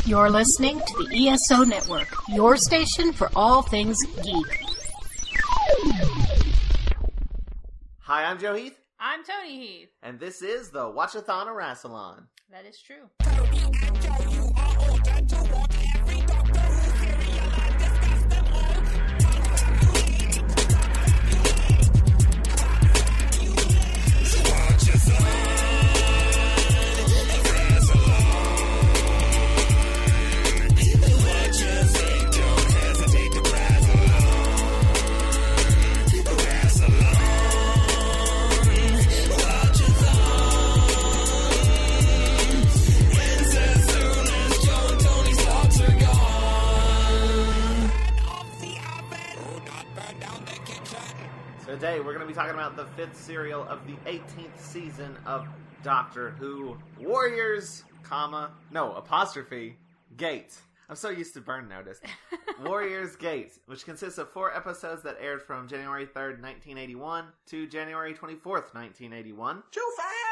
You're listening to the ESO Network, your station for all things geek. Hi, I'm Joe Heath. I'm Toni Heath. And this is the Watch-A-Thon of Rassilon. That is true. Today we're going to be talking about the 5th serial of the 18th season of Doctor Who, Warriors, Gate. I'm so used to Burn Notice. Warriors Gate, which consists of 4 episodes that aired from January 3rd, 1981 to January 24th, 1981. True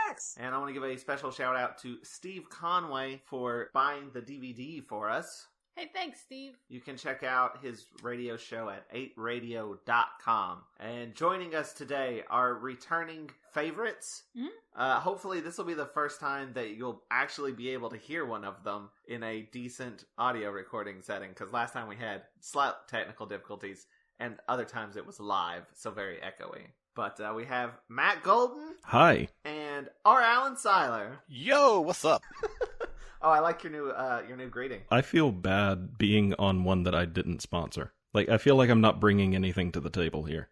facts! And I want to give a special shout out to Steve Conway for buying the DVD for us. Hey, thanks, Steve. You can check out his radio show at 8radio.com. And joining us today are returning favorites. Mm-hmm. Hopefully this will be the first time that you'll actually be able to hear one of them in a decent audio recording setting, because last time we had slight technical difficulties, and other times it was live, so very echoey. But we have Matt Golden. Hi. And R. Alan Siler. Yo, what's up? Oh, I like your new greeting. I feel bad being on one that I didn't sponsor. I feel like I'm not bringing anything to the table here.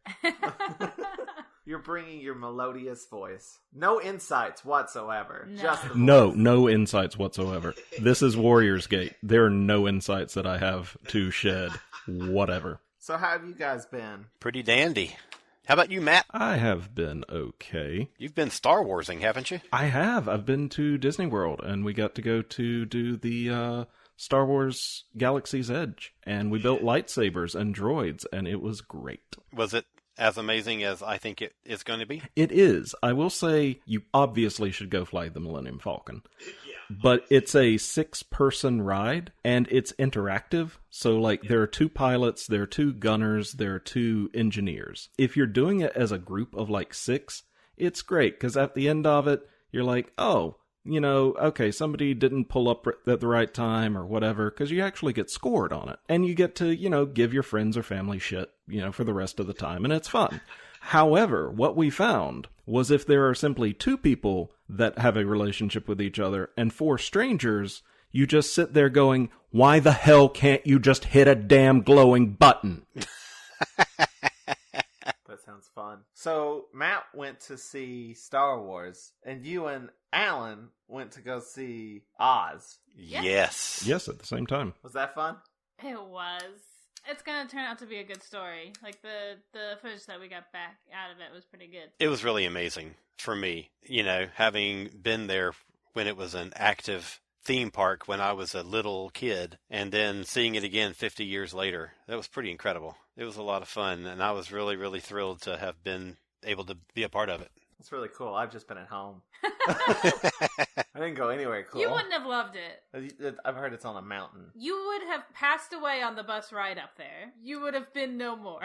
You're bringing your melodious voice. No insights whatsoever. No. Just the voice. No insights whatsoever. This is Warriors Gate. There are no insights that I have to shed. Whatever. So how have you guys been? Pretty dandy. How about you, Matt? I have been okay. You've been Star Warsing, haven't you? I have. I've been to Disney World, and we got to go to do the Star Wars Galaxy's Edge, and we built lightsabers and droids, and it was great. Was it as amazing as I think it is going to be? It is. I will say you obviously should go fly the Millennium Falcon. But it's a 6-person ride, and it's interactive. So, there are 2 pilots, there are 2 gunners, there are 2 engineers. If you're doing it as a group of, 6, it's great, because at the end of it, you're like, oh, okay, somebody didn't pull up at the right time or whatever, because you actually get scored on it. And you get to, give your friends or family shit, for the rest of the time, and it's fun. However, what we found was if there are simply 2 people that have a relationship with each other and 4 strangers, you just sit there going, why the hell can't you just hit a damn glowing button? That sounds fun. So, Matt went to see Star Wars, and you and Alan went to go see Oz. Yeah. Yes. Yes, at the same time. Was that fun? It was. It's going to turn out to be a good story. The footage that we got back out of it was pretty good. It was really amazing for me, having been there when it was an active theme park when I was a little kid, and then seeing it again 50 years later. That was pretty incredible. It was a lot of fun, and I was really, really thrilled to have been able to be a part of it. It's really cool. I've just been at home. I didn't go anywhere cool. You wouldn't have loved it. I've heard it's on a mountain. You would have passed away on the bus ride up there. You would have been no more.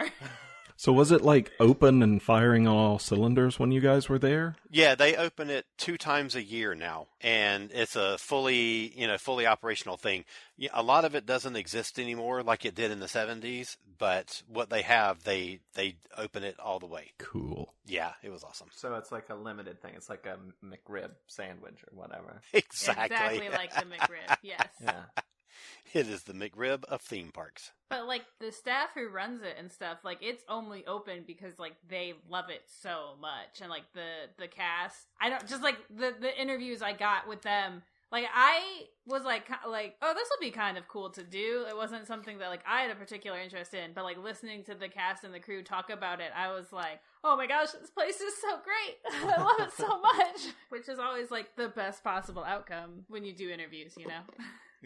So was it open and firing on all cylinders when you guys were there? Yeah, they open it 2 times a year now, and it's a fully operational thing. A lot of it doesn't exist anymore like it did in the 70s, but what they have, they open it all the way. Cool. Yeah, it was awesome. So it's like a limited thing. It's like a McRib sandwich or whatever. Exactly. Exactly like the McRib, yes. Yeah. It is the McRib of theme parks. But, the staff who runs it and stuff, it's only open because, they love it so much. And, the cast, I don't, just, the interviews I got with them, I was, oh, this will be kind of cool to do. It wasn't something that, I had a particular interest in. But, listening to the cast and the crew talk about it, I was like, oh my gosh, this place is so great. I love it so much. Which is always, the best possible outcome when you do interviews,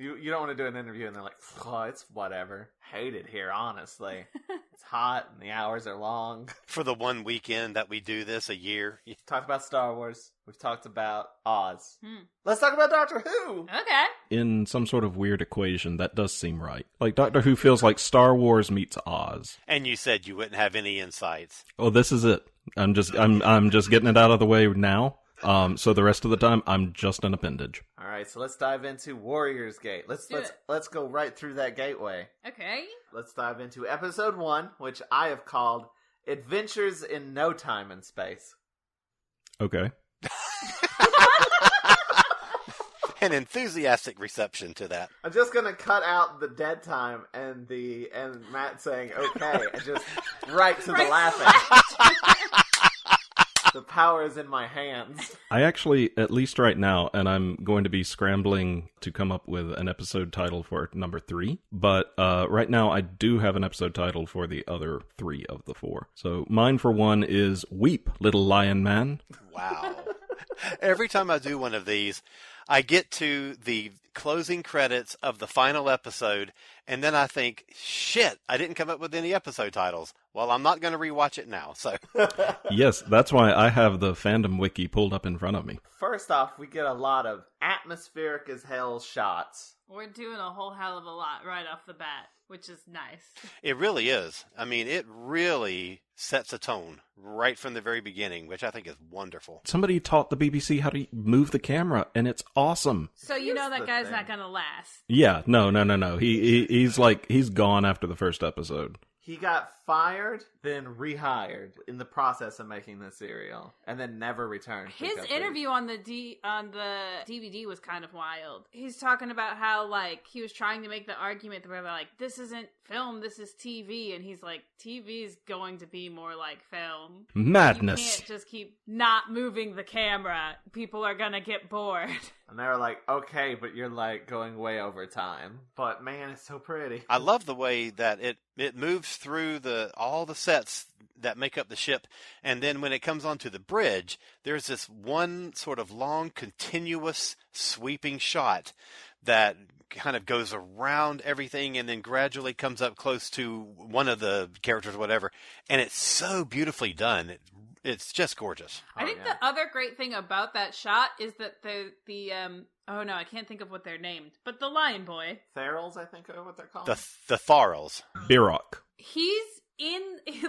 You don't want to do an interview and they're like, oh, it's whatever. Hate it here, honestly. It's hot and the hours are long. For the one weekend that we do this a year. Talked about Star Wars. We've talked about Oz. Let's talk about Doctor Who. Okay. In some sort of weird equation, that does seem right. Like, Doctor Who feels like Star Wars meets Oz. And you said you wouldn't have any insights. Oh, this is it. I'm just getting it out of the way now. So the rest of the time, I'm just an appendage. All right, so let's dive into Warriors Gate. Let's go right through that gateway. Okay. Let's dive into episode 1, which I have called Adventures in No Time and Space. Okay. An enthusiastic reception to that. I'm just gonna cut out the dead time and Matt saying okay, and just right to the laughing. The power is in my hands. I actually, at least right now, and I'm going to be scrambling to come up with an episode title for number 3, but right now I do have an episode title for the other 3 of the 4. So mine for 1 is Weep, Little Lion Man. Wow. Every time I do one of these, I get to the closing credits of the final episode, and then I think, shit, I didn't come up with any episode titles. Well, I'm not going to rewatch it now, so. Yes, that's why I have the fandom wiki pulled up in front of me. First off, we get a lot of atmospheric as hell shots. We're doing a whole hell of a lot right off the bat, which is nice. It really is. I mean, it really sets a tone right from the very beginning, which I think is wonderful. Somebody taught the BBC how to move the camera, and it's awesome. So you know that guy's not going to last. Yeah, no. He's gone after the first episode. He got fired, then rehired in the process of making the serial, and then never returned. His interview on the DVD was kind of wild. He's talking about how, like, he was trying to make the argument where they're like, this isn't film, this is TV, and he's like, TV is going to be more like film. Madness. You can't just keep not moving the camera. People are gonna get bored. And they were like, okay, but you're, like, going way over time. But, man, it's so pretty. I love the way that it moves through all the sets that make up the ship, and then when it comes onto the bridge, there's this one sort of long, continuous, sweeping shot that kind of goes around everything and then gradually comes up close to one of the characters or whatever, and it's so beautifully done. It's just gorgeous. I think the other great thing about that shot is that the oh no, I can't think of what they're named, but the Lion Boy. Therals, I think are what they're called. The Tharls. Birok. He's in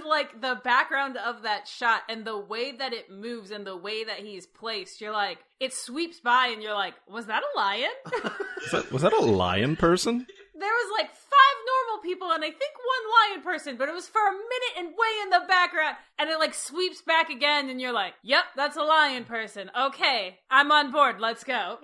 like the background of that shot, and the way that it moves and the way that he's placed, you're like, it sweeps by and you're like, was that a lion? Was that a lion person? There was like 5 normal people and I think 1 lion person, but it was for a minute and way in the background, and it like sweeps back again and you're like, yep, that's a lion person. Okay, I'm on board, let's go.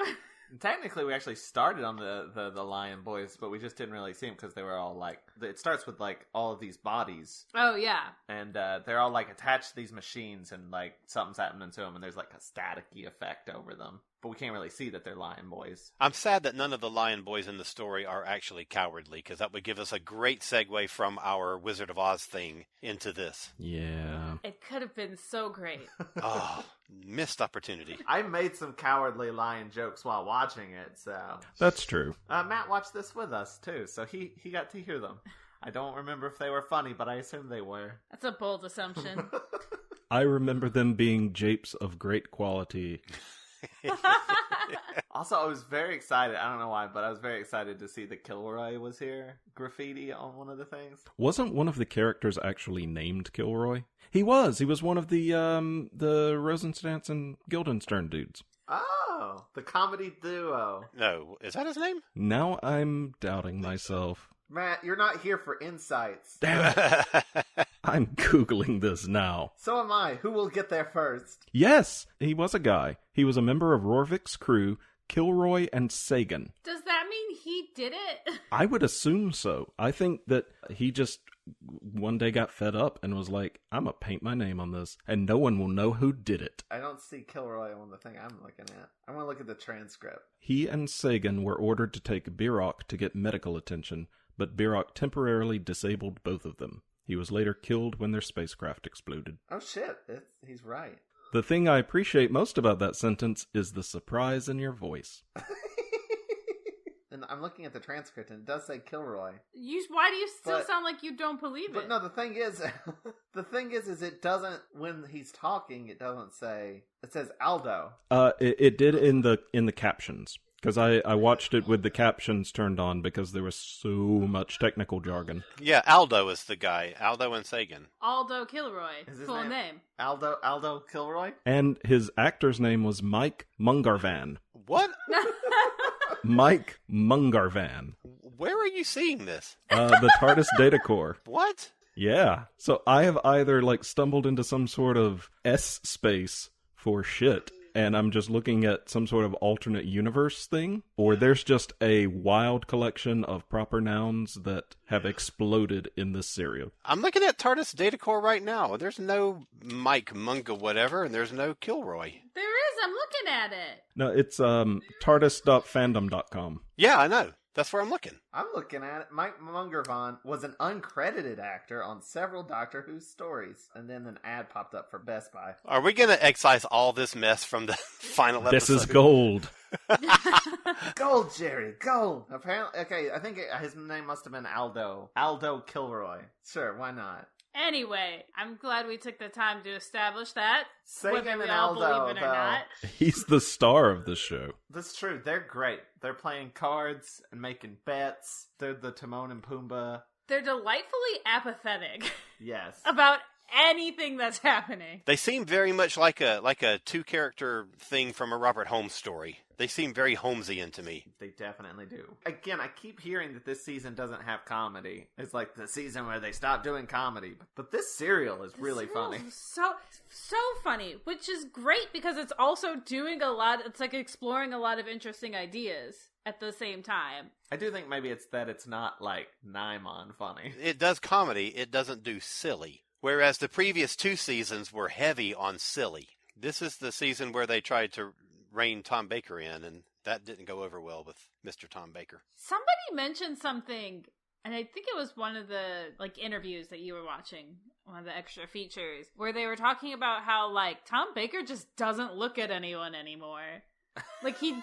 Technically, we actually started on the Lion Boys, but we just didn't really see them because they were all like... It starts with like all of these bodies. Oh, yeah. And they're all like attached to these machines, and like something's happening to them, and there's like a staticky effect over them. But we can't really see that they're Lion Boys. I'm sad that none of the Lion Boys in the story are actually cowardly, because that would give us a great segue from our Wizard of Oz thing into this. Yeah. It could have been so great. Oh, missed opportunity. I made some cowardly lion jokes while watching it, so... That's true. Matt watched this with us, too, so he got to hear them. I don't remember if they were funny, but I assume they were. That's a bold assumption. I remember them being japes of great quality. Also, I was very excited. I don't know why, but I was very excited to see that Kilroy was here. Graffiti on one of the things. Wasn't one of the characters actually named Kilroy? He was. He was one of the Rosenstantz and Guildenstern dudes. Oh, the comedy duo. No, is that his name? Now I'm doubting myself. Matt, you're not here for insights. Damn it. I'm Googling this now. So am I. Who will get there first? Yes, he was a guy. He was a member of Rorvik's crew, Kilroy and Sagan. Does that mean he did it? I would assume so. I think that he just one day got fed up and was like, I'm going to paint my name on this, and no one will know who did it. I don't see Kilroy on the thing I'm looking at. I want to look at the transcript. He and Sagan were ordered to take Birok to get medical attention, but Birok temporarily disabled both of them. He was later killed when their spacecraft exploded. Oh shit, he's right. The thing I appreciate most about that sentence is the surprise in your voice. and I'm looking at the transcript, and it does say Kilroy. Why do you still But- sound like you don't believe But it? no, the thing is, is it doesn't, when he's talking, it doesn't say, it says Aldo. It did in the captions. Because I watched it with the captions turned on because there was so much technical jargon. Yeah, Aldo is the guy. Aldo and Sagan. Aldo Kilroy. Is his Full name- name. Aldo Kilroy? And his actor's name was Mike Mungarvan. What? Mike Mungarvan. Where are you seeing this? The TARDIS data core. What? Yeah. So I have either stumbled into some sort of S space for shit, and I'm just looking at some sort of alternate universe thing, or there's just a wild collection of proper nouns that have exploded in this serial. I'm looking at TARDIS data core right now. There's no Mike Munga whatever, and there's no Kilroy. There is. I'm looking at it. No, it's TARDIS.fandom.com. Yeah, I know. That's where I'm looking. I'm looking at it. Mike Mungervon was an uncredited actor on several Doctor Who stories. And then an ad popped up for Best Buy. Are we going to excise all this mess from the final episode? This is gold. Gold, Jerry, gold. Apparently, okay, I think his name must have been Aldo. Aldo Kilroy. Sure, why not? Anyway, I'm glad we took the time to establish that. Sagan whether we and all Aldo, believe it or though. not. He's the star of the show. That's true. They're great. They're playing cards and making bets. They're the Timon and Pumbaa. They're delightfully apathetic Yes. about anything that's happening. They seem very much like a two-character thing from a Robert Holmes story. They seem very Holmesian to me. They definitely do. Again, I keep hearing that this season doesn't have comedy. It's like the season where they stop doing comedy. But this serial is really funny. So funny, which is great because it's also doing a lot. It's like exploring a lot of interesting ideas at the same time. I do think maybe it's that it's not like Naimon funny. It does comedy. It doesn't do silly. Whereas the previous two seasons were heavy on silly. This is the season where they tried to rein Tom Baker in, and that didn't go over well with Mr. Tom Baker. Somebody mentioned something, and I think it was one of the interviews that you were watching, one of the extra features, where they were talking about how Tom Baker just doesn't look at anyone anymore. He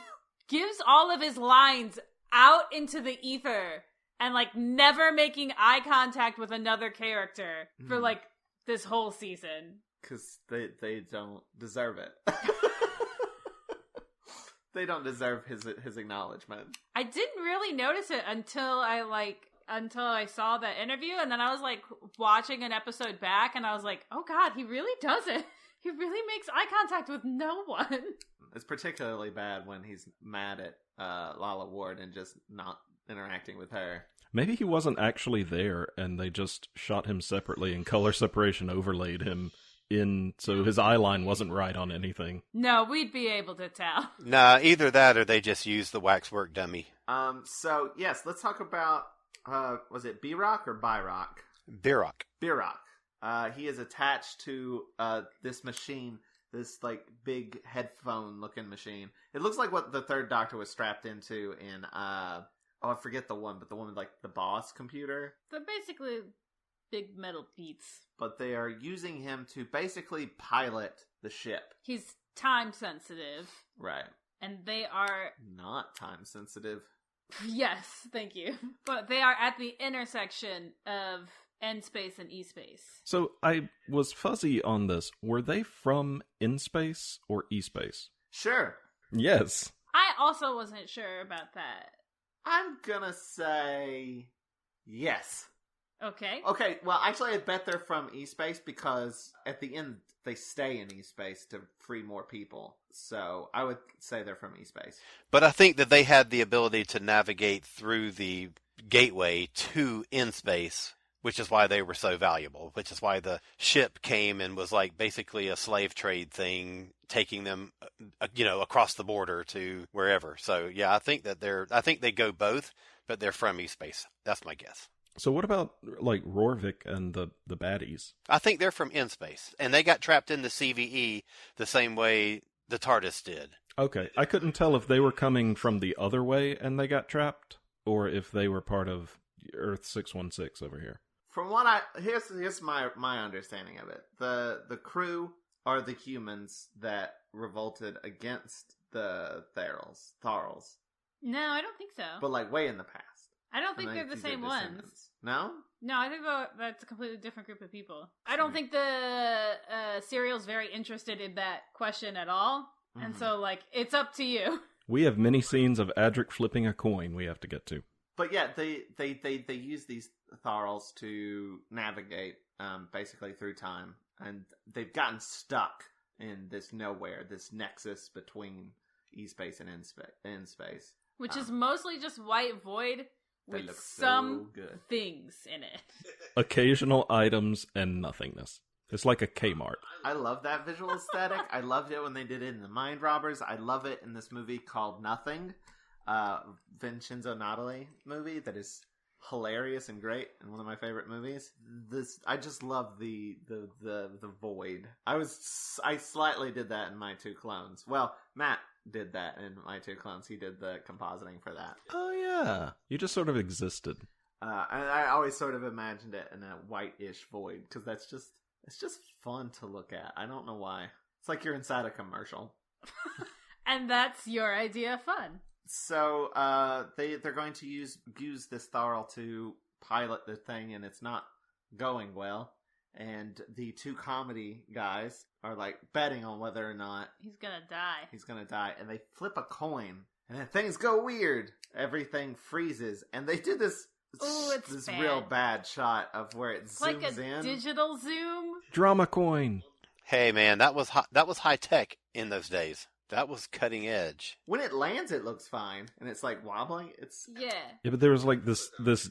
gives all of his lines out into the ether and never making eye contact with another character for this whole season. Because they don't deserve it. They don't deserve his acknowledgement. I didn't really notice it until I saw that interview, and then I was watching an episode back, and I was like, oh god, he really does it. He really makes eye contact with no one. It's particularly bad when he's mad at Lala Ward and just not interacting with her. Maybe he wasn't actually there, and they just shot him separately, and color separation overlaid him in, so his eye line wasn't right on anything. No, we'd be able to tell. Nah, either that or they just used the waxwork dummy. So, yes, let's talk about, was it B-Rock or Byrock? Birok. B-Rock. He is attached to this machine, this big headphone-looking machine. It looks like what the Third Doctor was strapped into in, I forget the one, but the one with the boss computer. They're basically big metal beats. But they are using him to basically pilot the ship. He's time sensitive. Right. And they are... Not time sensitive. Yes, thank you. But they are at the intersection of N-space and E-space. So I was fuzzy on this. Were they from in-space or E-space? Sure. Yes. I also wasn't sure about that. I'm gonna say yes. Okay, well, actually, I bet they're from E-Space because at the end, they stay in E-Space to free more people. So I would say they're from E-Space. But I think that they had the ability to navigate through the gateway to in-space, which is why they were so valuable, which is why the ship came and was basically a slave trade thing, taking them, across the border to wherever. So, yeah, I think they go both, but they're from E-Space. That's my guess. So what about Rorvik and the baddies? I think they're from in-space, and they got trapped in the CVE the same way the TARDIS did. Okay, I couldn't tell if they were coming from the other way and they got trapped, or if they were part of Earth 616 over here. From what here's my understanding of it. The crew are the humans that revolted against the Tharls. No, I don't think so. but like way in the past. I don't think And they're like the these are same ones. descendants. No? No, I think that's a completely different group of people. I don't think the serial's very interested in that question at all. And so, like, it's up to you. We have many scenes of Adric flipping a coin we have to get to. But yeah, they use these Tharls to navigate basically through time, and they've gotten stuck in this nowhere, this nexus between E-space and in-space. Which is mostly just white void They with look some so good. things in it. Occasional items and nothingness. It's like a Kmart. I love that visual aesthetic. I loved it when they did it in The Mind Robbers. I love it in this movie called Nothing, Vincenzo Natali movie that is hilarious and great and one of my favorite movies. I just love the void. I slightly did that in My Two Clones. Well, Matt did that in My Two Clones. He did the compositing for that. Oh yeah, you just sort of existed. And I always sort of imagined it in a white-ish void because it's just fun to look at. I don't know why. It's like you're inside a commercial. And that's your idea of fun. So they're going to use this Tharl to pilot the thing, and it's not going well. And the two comedy guys are like betting on whether or not He's gonna die. And they flip a coin, and then things go weird. Everything freezes, and they do this. Ooh, it's this bad. real bad shot of where it It's like zooms a in. digital zoom. Drama coin. Hey, man, that was high tech in those days. That was cutting edge. When it lands, it looks fine, and it's like wobbling. Yeah. Yeah, but there was like this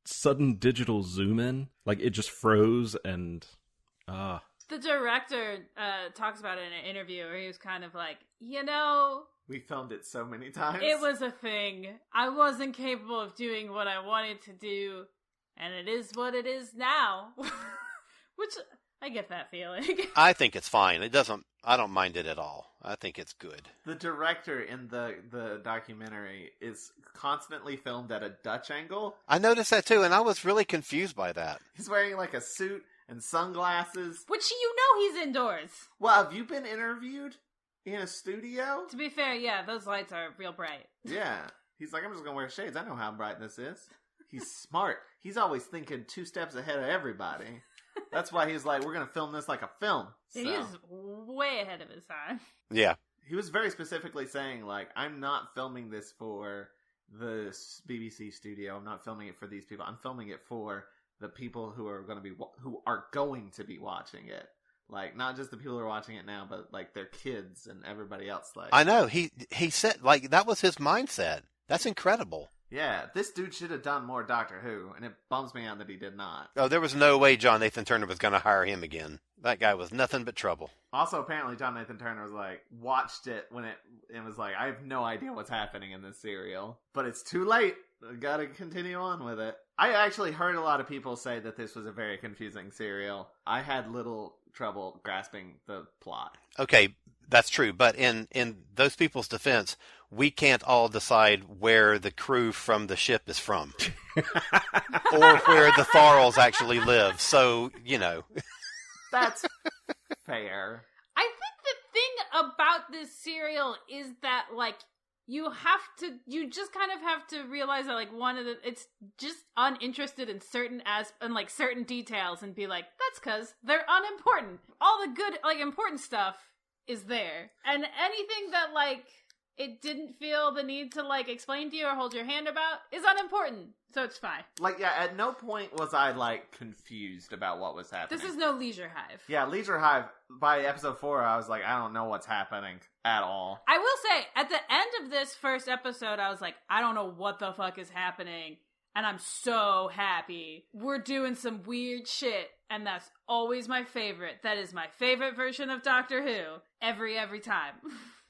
sudden digital zoom in, like it just froze and The director talks about it in an interview where he was kind of like, we filmed it so many times. it was a thing. I wasn't capable of doing what I wanted to do, and it is what it is now. Which, I get that feeling. I think it's fine. I don't mind it at all. I think it's good. The director in the documentary is constantly filmed at a Dutch angle. I noticed that too, and I was really confused by that. He's wearing like a suit and sunglasses. Which he's indoors. Well, have you been interviewed in a studio? To be fair, yeah, those lights are real bright. Yeah. He's like, I'm just going to wear shades. I know how bright this is. He's smart. He's always thinking 2 steps ahead of everybody. That's why he's like, we're going to film this like a film. He is way ahead of his time. Yeah. He was very specifically saying, like, I'm not filming this for the BBC studio. I'm not filming it for these people. I'm filming it for the people who are going to be watching it. Like, not just the people who are watching it now, but like their kids and everybody else. Like, I know. He said, like, that was his mindset. That's incredible. yeah, this dude should have done more Doctor Who, and it bums me out that he did not. Oh, there was no way John Nathan Turner was going to hire him again. That guy was nothing but trouble. Also, apparently, John Nathan Turner was like, watched it when it was like, I have no idea what's happening in this serial, but it's too late. I gotta continue on with it. I actually heard a lot of people say that this was a very confusing serial. I had little trouble grasping the plot. Okay, that's true. But in those people's defense, we can't all decide where the crew from the ship is from. Or where the Tharls actually live. So, That's fair. I think the thing about this serial is that, like, you just kind of have to realize that, like, it's just uninterested in certain details and be like, that's because they're unimportant. All the good, like, important stuff is there. And anything that, like, it didn't feel the need to, like, explain to you or hold your hand about is unimportant. So it's fine. Like, yeah, at no point was I, like, confused about what was happening. This is no Leisure Hive. Yeah, Leisure Hive, by episode 4, I was like, I don't know what's happening at all. I will say, at the end of this first episode, I was like, I don't know what the fuck is happening. And I'm so happy. We're doing some weird shit. And that's always my favorite. That is my favorite version of Doctor Who. Every time.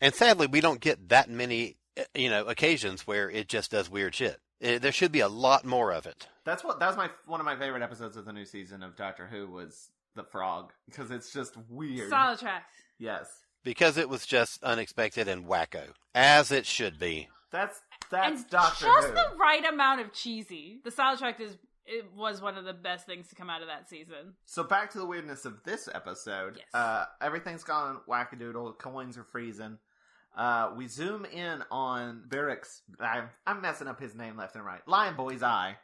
And sadly, we don't get that many, occasions where it just does weird shit. There should be a lot more of it. That was one of my favorite episodes of the new season of Doctor Who was the frog. Because it's just weird. Solid tracks. Yes. Because it was just unexpected and wacko. As it should be. That's and Doctor just Who. the right amount of cheesy. The soundtrack it was one of the best things to come out of that season. So back to the weirdness of this episode. Yes. Everything's gone wackadoodle. Coins are freezing. We zoom in on Barrick's, I'm messing up his name left and right, Lion Boy's eye,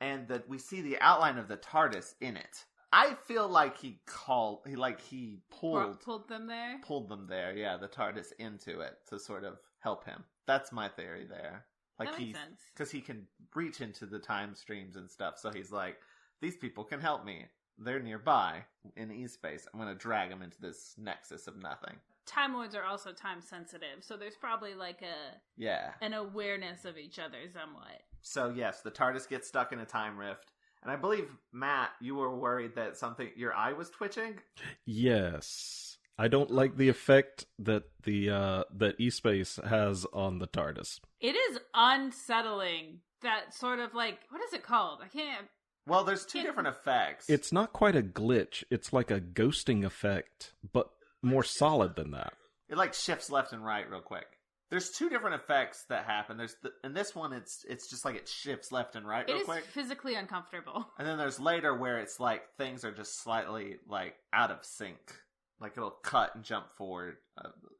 and we see the outline of the TARDIS in it. I feel like he pulled them there. Pulled them there, yeah, the TARDIS into it to sort of help him. That's my theory there. Like that makes sense. Because he can reach into the time streams and stuff, so he's like, these people can help me. They're nearby in E-space. I'm going to drag them into this nexus of nothing. Time Lords are also time sensitive, so there's probably like an awareness of each other somewhat. So yes, the TARDIS gets stuck in a time rift. And I believe, Matt, you were worried that your eye was twitching? Yes. I don't like the effect that that E-Space has on the TARDIS. It is unsettling. That sort of like, what is it called? I can't... Well, there's two different effects. It's not quite a glitch. It's like a ghosting effect, but more solid than that. It like shifts left and right real quick. There's two different effects that happen. In this one, it's just like it shifts left and right real quick. It is physically uncomfortable. And then there's later where it's like things are just slightly like out of sync. Like it'll cut and jump forward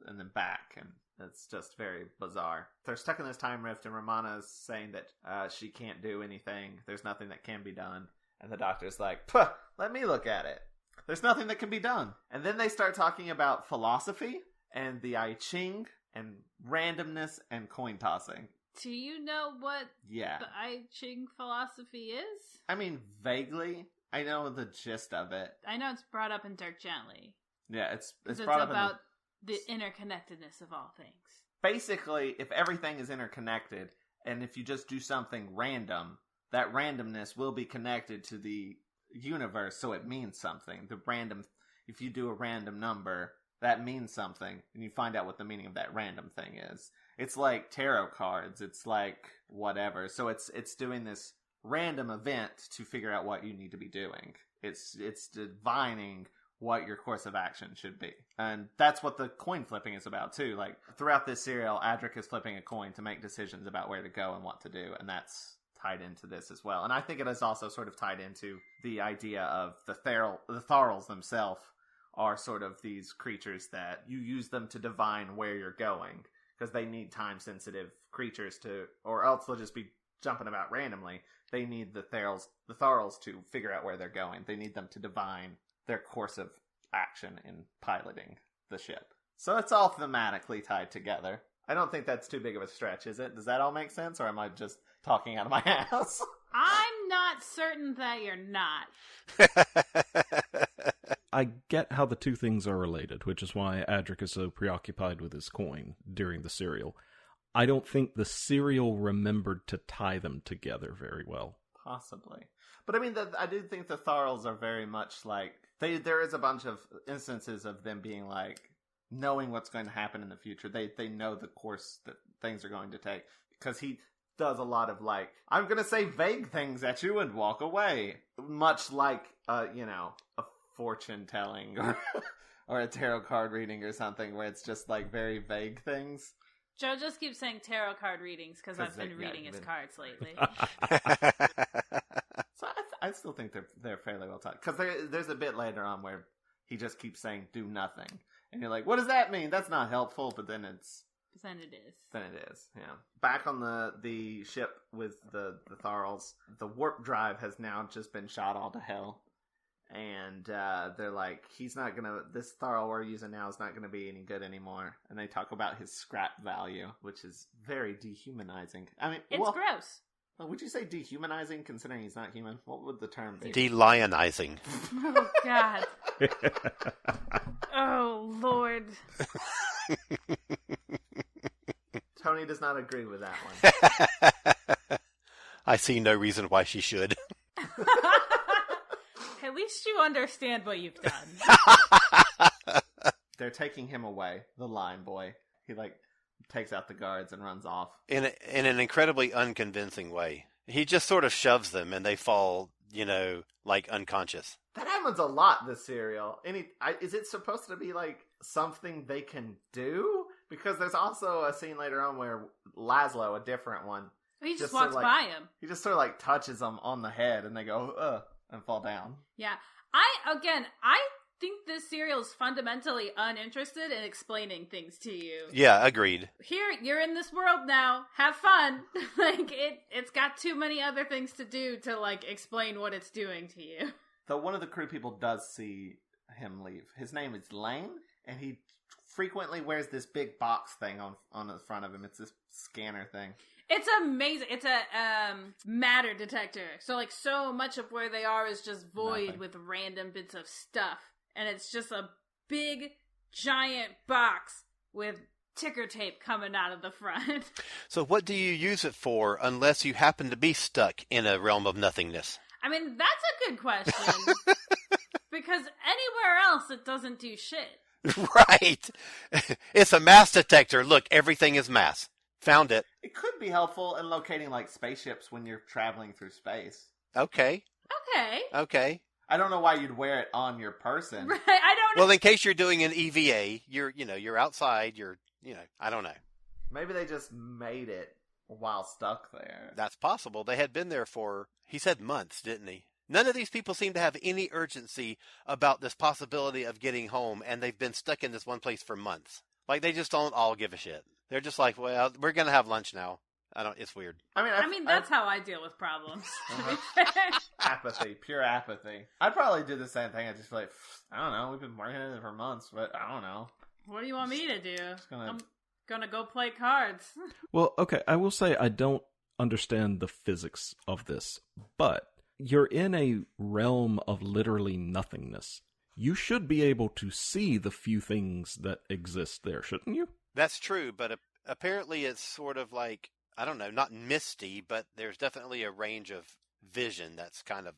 and then back, and it's just very bizarre. They're stuck in this time rift, and Romana's saying that she can't do anything. There's nothing that can be done. And the doctor's like, "Puh, let me look at it. There's nothing that can be done." And then they start talking about philosophy and the I Ching and randomness and coin tossing. Do you know what the I Ching philosophy is? I mean, vaguely. I know the gist of it. I know it's brought up in Dirk Gently. Yeah, it's brought up about the interconnectedness of all things. Basically, if everything is interconnected, and if you just do something random, that randomness will be connected to the universe, so it means something. If you do a random number, that means something, and you find out what the meaning of that random thing is. It's like tarot cards. It's like whatever. So it's doing this random event to figure out what you need to be doing. It's divining what your course of action should be. And that's what the coin flipping is about, too. Like, throughout this serial, Adric is flipping a coin to make decisions about where to go and what to do, and that's tied into this as well. And I think it is also sort of tied into the idea of the Tharls themselves are sort of these creatures that you use them to divine where you're going, because they need time-sensitive creatures or else they'll just be jumping about randomly. They need the Tharls to figure out where they're going. They need them to divine their course of action in piloting the ship. So it's all thematically tied together. I don't think that's too big of a stretch, is it? Does that all make sense, or am I just talking out of my ass? I'm not certain that you're not. I get how the two things are related, which is why Adric is so preoccupied with his coin during the serial. I don't think the serial remembered to tie them together very well. Possibly. But I mean, I do think the Tharls are very much like... There is a bunch of instances of them being like, knowing what's going to happen in the future. They know the course that things are going to take. Because he does a lot of like, I'm going to say vague things at you and walk away. Much like, a fortune telling or a tarot card reading or something where it's just like very vague things. Joe just keeps saying tarot card readings because I've been reading his cards lately. So I still think they're fairly well taught. Because there's a bit later on where he just keeps saying do nothing. And you're like, what does that mean? That's not helpful. But then it's... Then it is. Then it is, yeah. Back on the ship with the Tharls, the warp drive has now just been shot all to hell. And they're like, this Tharl we're using now is not going to be any good anymore. And they talk about his scrap value, which is very dehumanizing. I mean, it's gross. Would you say dehumanizing considering he's not human? What would the term be? Delionizing. Oh, God. Oh, Lord. Toni does not agree with that one. I see no reason why she should. At least you understand what you've done. They're taking him away, the Lion Boy. He takes out the guards and runs off. In an incredibly unconvincing way. He just sort of shoves them and they fall, unconscious. That happens a lot this serial. Is it supposed to be something they can do? Because there's also a scene later on where Laszlo, a different one, he just walks by him. He just sort of touches them on the head and they go, and fall down. Yeah. I think this serial is fundamentally uninterested in explaining things to you. Yeah, agreed. Here, you're in this world now. Have fun. Like, it's got too many other things to do to, like, explain what it's doing to you. Though one of the crew people does see him leave. His name is Lane, and he frequently wears this big box thing on the front of him. It's this scanner thing. It's amazing. It's a matter detector. So, like, so much of where they are is just void Nothing. with random bits of stuff. And it's just a big, giant box with ticker tape coming out of the front. So what do you use it for unless you happen to be stuck in a realm of nothingness? I mean, that's a good question. Because anywhere else, it doesn't do shit. Right. It's a mass detector. Look, everything is mass. Found it. It could be helpful in locating, like, spaceships when you're traveling through space. Okay. Okay. I don't know why you'd wear it on your person. Right, I don't know. Well, in case you're doing an EVA, you're outside, I don't know. Maybe they just made it while stuck there. That's possible. They had been there for, he said months, didn't he? None of these people seem to have any urgency about this possibility of getting home, and they've been stuck in this one place for months. Like, they just don't all give a shit. They're just like, well, we're going to have lunch now. It's weird. I mean, that's how I deal with problems. To be fair. Apathy, pure apathy. I'd probably do the same thing. I'd just be like, I don't know, we've been working on it for months, but I don't know. What do you want me to do? Gonna... I'm gonna go play cards. Well, okay, I will say I don't understand the physics of this, but you're in a realm of literally nothingness. You should be able to see the few things that exist there, shouldn't you? That's true, but apparently it's sort of like, I don't know, not misty, but there's definitely a range of vision that's kind of,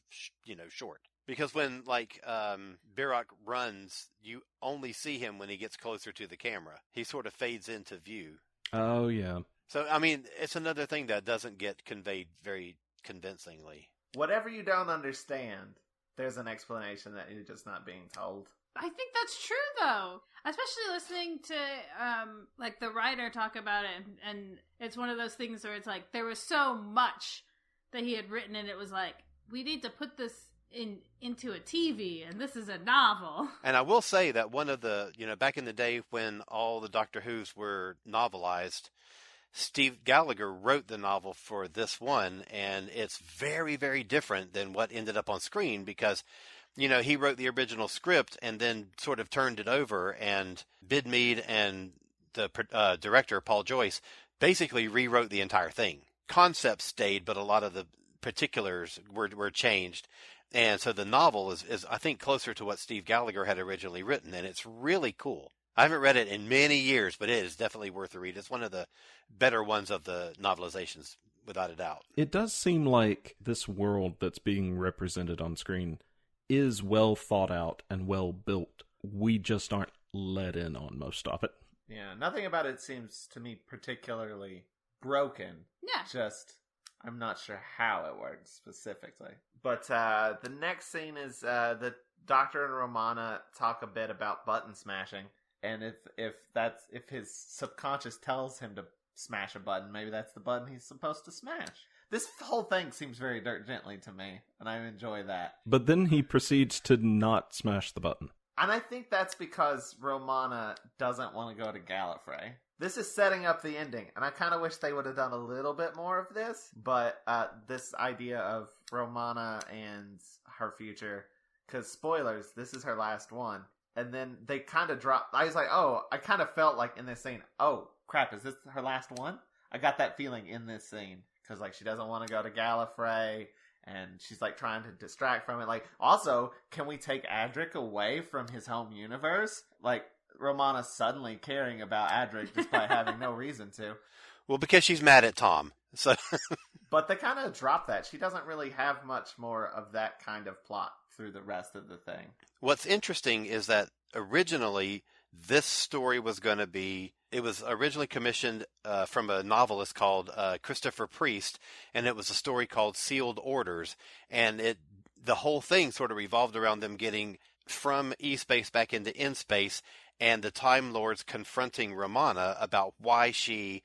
short. Because when, like, Birac runs, you only see him when he gets closer to the camera. He sort of fades into view. Oh, yeah. So, I mean, it's another thing that doesn't get conveyed very convincingly. Whatever you don't understand, there's an explanation that you're just not being told. I think that's true, though. Especially listening to, like, the writer talk about it, and it's one of those things where it's like, there was so much that he had written, and it was like, we need to put this into a TV, and this is a novel. And I will say that one of the, back in the day when all the Doctor Who's were novelized, Steve Gallagher wrote the novel for this one, and it's very, very different than what ended up on screen because, he wrote the original script and then sort of turned it over, and Bidmead and the director, Paul Joyce, basically rewrote the entire thing. Concepts stayed, but a lot of the particulars were changed. And so the novel is, I think, closer to what Steve Gallagher had originally written, and it's really cool. I haven't read it in many years, but it is definitely worth a read. It's one of the better ones of the novelizations, without a doubt. It does seem like this world that's being represented on screen is well thought out and well built. We just aren't let in on most of it. Yeah, nothing about it seems to me particularly broken. Yeah. Just, I'm not sure how it works specifically. But the next scene is the Doctor and Romana talk a bit about button smashing. And if his subconscious tells him to smash a button, maybe that's the button he's supposed to smash. This whole thing seems very Dirk Gently to me, and I enjoy that. But then he proceeds to not smash the button. And I think that's because Romana doesn't want to go to Gallifrey. This is setting up the ending, and I kind of wish they would have done a little bit more of this, but this idea of Romana and her future, because spoilers, this is her last one. And then they kind of dropped. I was like, oh, I kind of felt like in this scene, oh, crap, is this her last one? I got that feeling in this scene. Because, like, she doesn't want to go to Gallifrey, and she's, like, trying to distract from it. Like, also, can we take Adric away from his home universe? Like, Romana suddenly caring about Adric despite having no reason to. Well, because she's mad at Tom. So, but they kind of drop that. She doesn't really have much more of that kind of plot through the rest of the thing. What's interesting is that originally this story was going to be, it was originally commissioned from a novelist called Christopher Priest, and it was a story called Sealed Orders, and the whole thing sort of revolved around them getting from E-Space back into N-Space, and the Time Lords confronting Romana about why she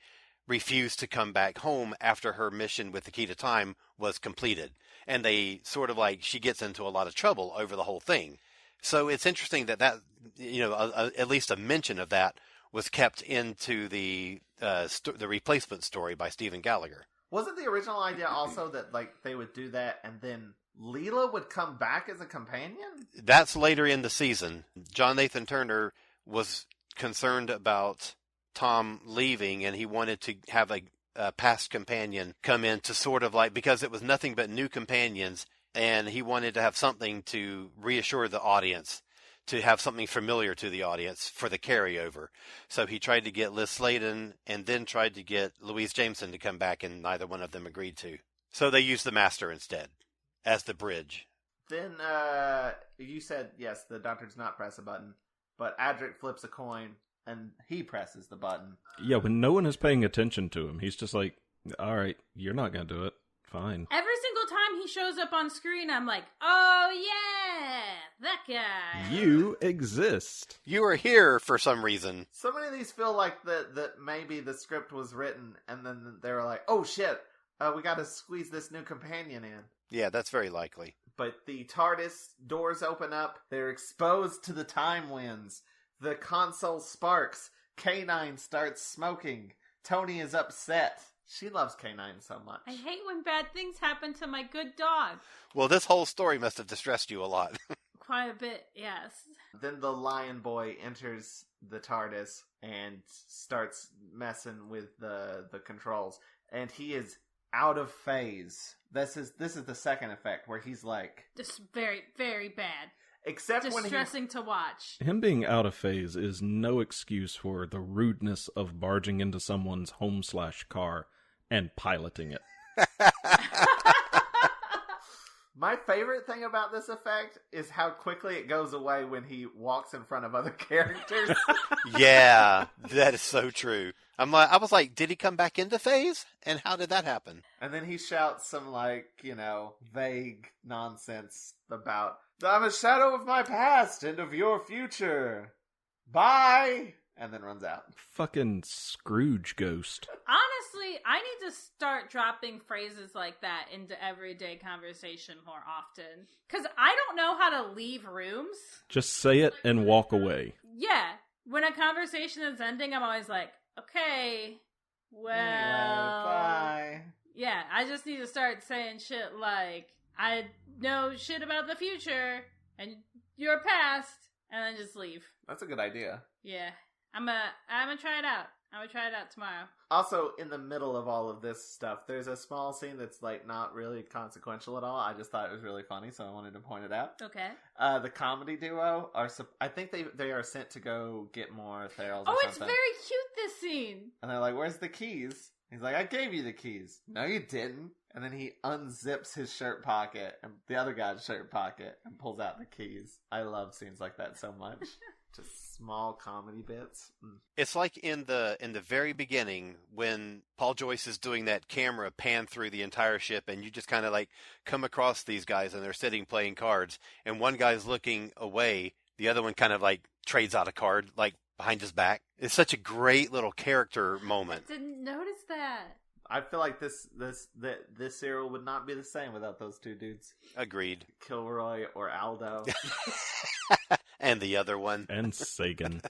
refused to come back home after her mission with the Key to Time was completed. And they sort of like, she gets into a lot of trouble over the whole thing. So it's interesting that at least a mention of that was kept into the replacement story by Stephen Gallagher. Wasn't the original idea also that like they would do that and then Leela would come back as a companion? That's later in the season. John Nathan Turner was concerned about Tom leaving, and he wanted to have a past companion come in to sort of like, because it was nothing but new companions, and he wanted to have something to reassure the audience, to have something familiar to the audience for the carryover. So he tried to get Liz Sladen and then tried to get Louise Jameson to come back, and neither one of them agreed to. So they used the Master instead as the bridge. Then you said, yes, the Doctor does not press a button, but Adric flips a coin and he presses the button. Yeah, when no one is paying attention to him, he's just like, all right, you're not going to do it. Fine. Every single time he shows up on screen, I'm like, oh yeah, that guy. You exist. You are here for some reason. So many of these feel like that maybe the script was written and then they were like, oh shit, we got to squeeze this new companion in. Yeah, that's very likely. But the TARDIS doors open up. They're exposed to the time winds. The console sparks. K9 starts smoking. Toni is upset. She loves K9 so much. I hate when bad things happen to my good dog. Well, this whole story must have distressed you a lot. Quite a bit, yes. Then the Lion Boy enters the TARDIS and starts messing with the controls. And he is out of phase. This is the second effect where he's like... Just very, very bad. Except when distressing to watch. Him being out of phase is no excuse for the rudeness of barging into someone's home/car and piloting it. My favorite thing about this effect is how quickly it goes away when he walks in front of other characters. Yeah, that is so true. I was like, did he come back into phase? And how did that happen? And then he shouts some vague nonsense about, I'm a shadow of my past and of your future. Bye! And then runs out. Fucking Scrooge ghost. Honestly, I need to start dropping phrases like that into everyday conversation more often. Because I don't know how to leave rooms. Just say it and walk away. Yeah. When a conversation is ending, I'm always like, okay, well... Anyway, bye. Yeah, I just need to start saying shit like, I know shit about the future and your past, and then just leave. That's a good idea. Yeah. I'm gonna try it out. I'm gonna try it out tomorrow. Also, in the middle of all of this stuff, there's a small scene that's not really consequential at all. I just thought it was really funny, so I wanted to point it out. Okay. The comedy duo I think they are sent to go get more Therals or something. It's very cute, this scene. And they're like, where's the keys? He's like, I gave you the keys. No, you didn't. And then he unzips his shirt pocket and the other guy's shirt pocket and pulls out the keys. I love scenes like that so much. Just small comedy bits. It's like in the very beginning when Paul Joyce is doing that camera pan through the entire ship, and you just kind of come across these guys and they're sitting playing cards, and one guy's looking away, the other one kind of trades out a card behind his back. It's such a great little character moment. I didn't notice that. I feel like this serial would not be the same without those two dudes. Agreed. Kilroy or Aldo. And the other one. And Sagan.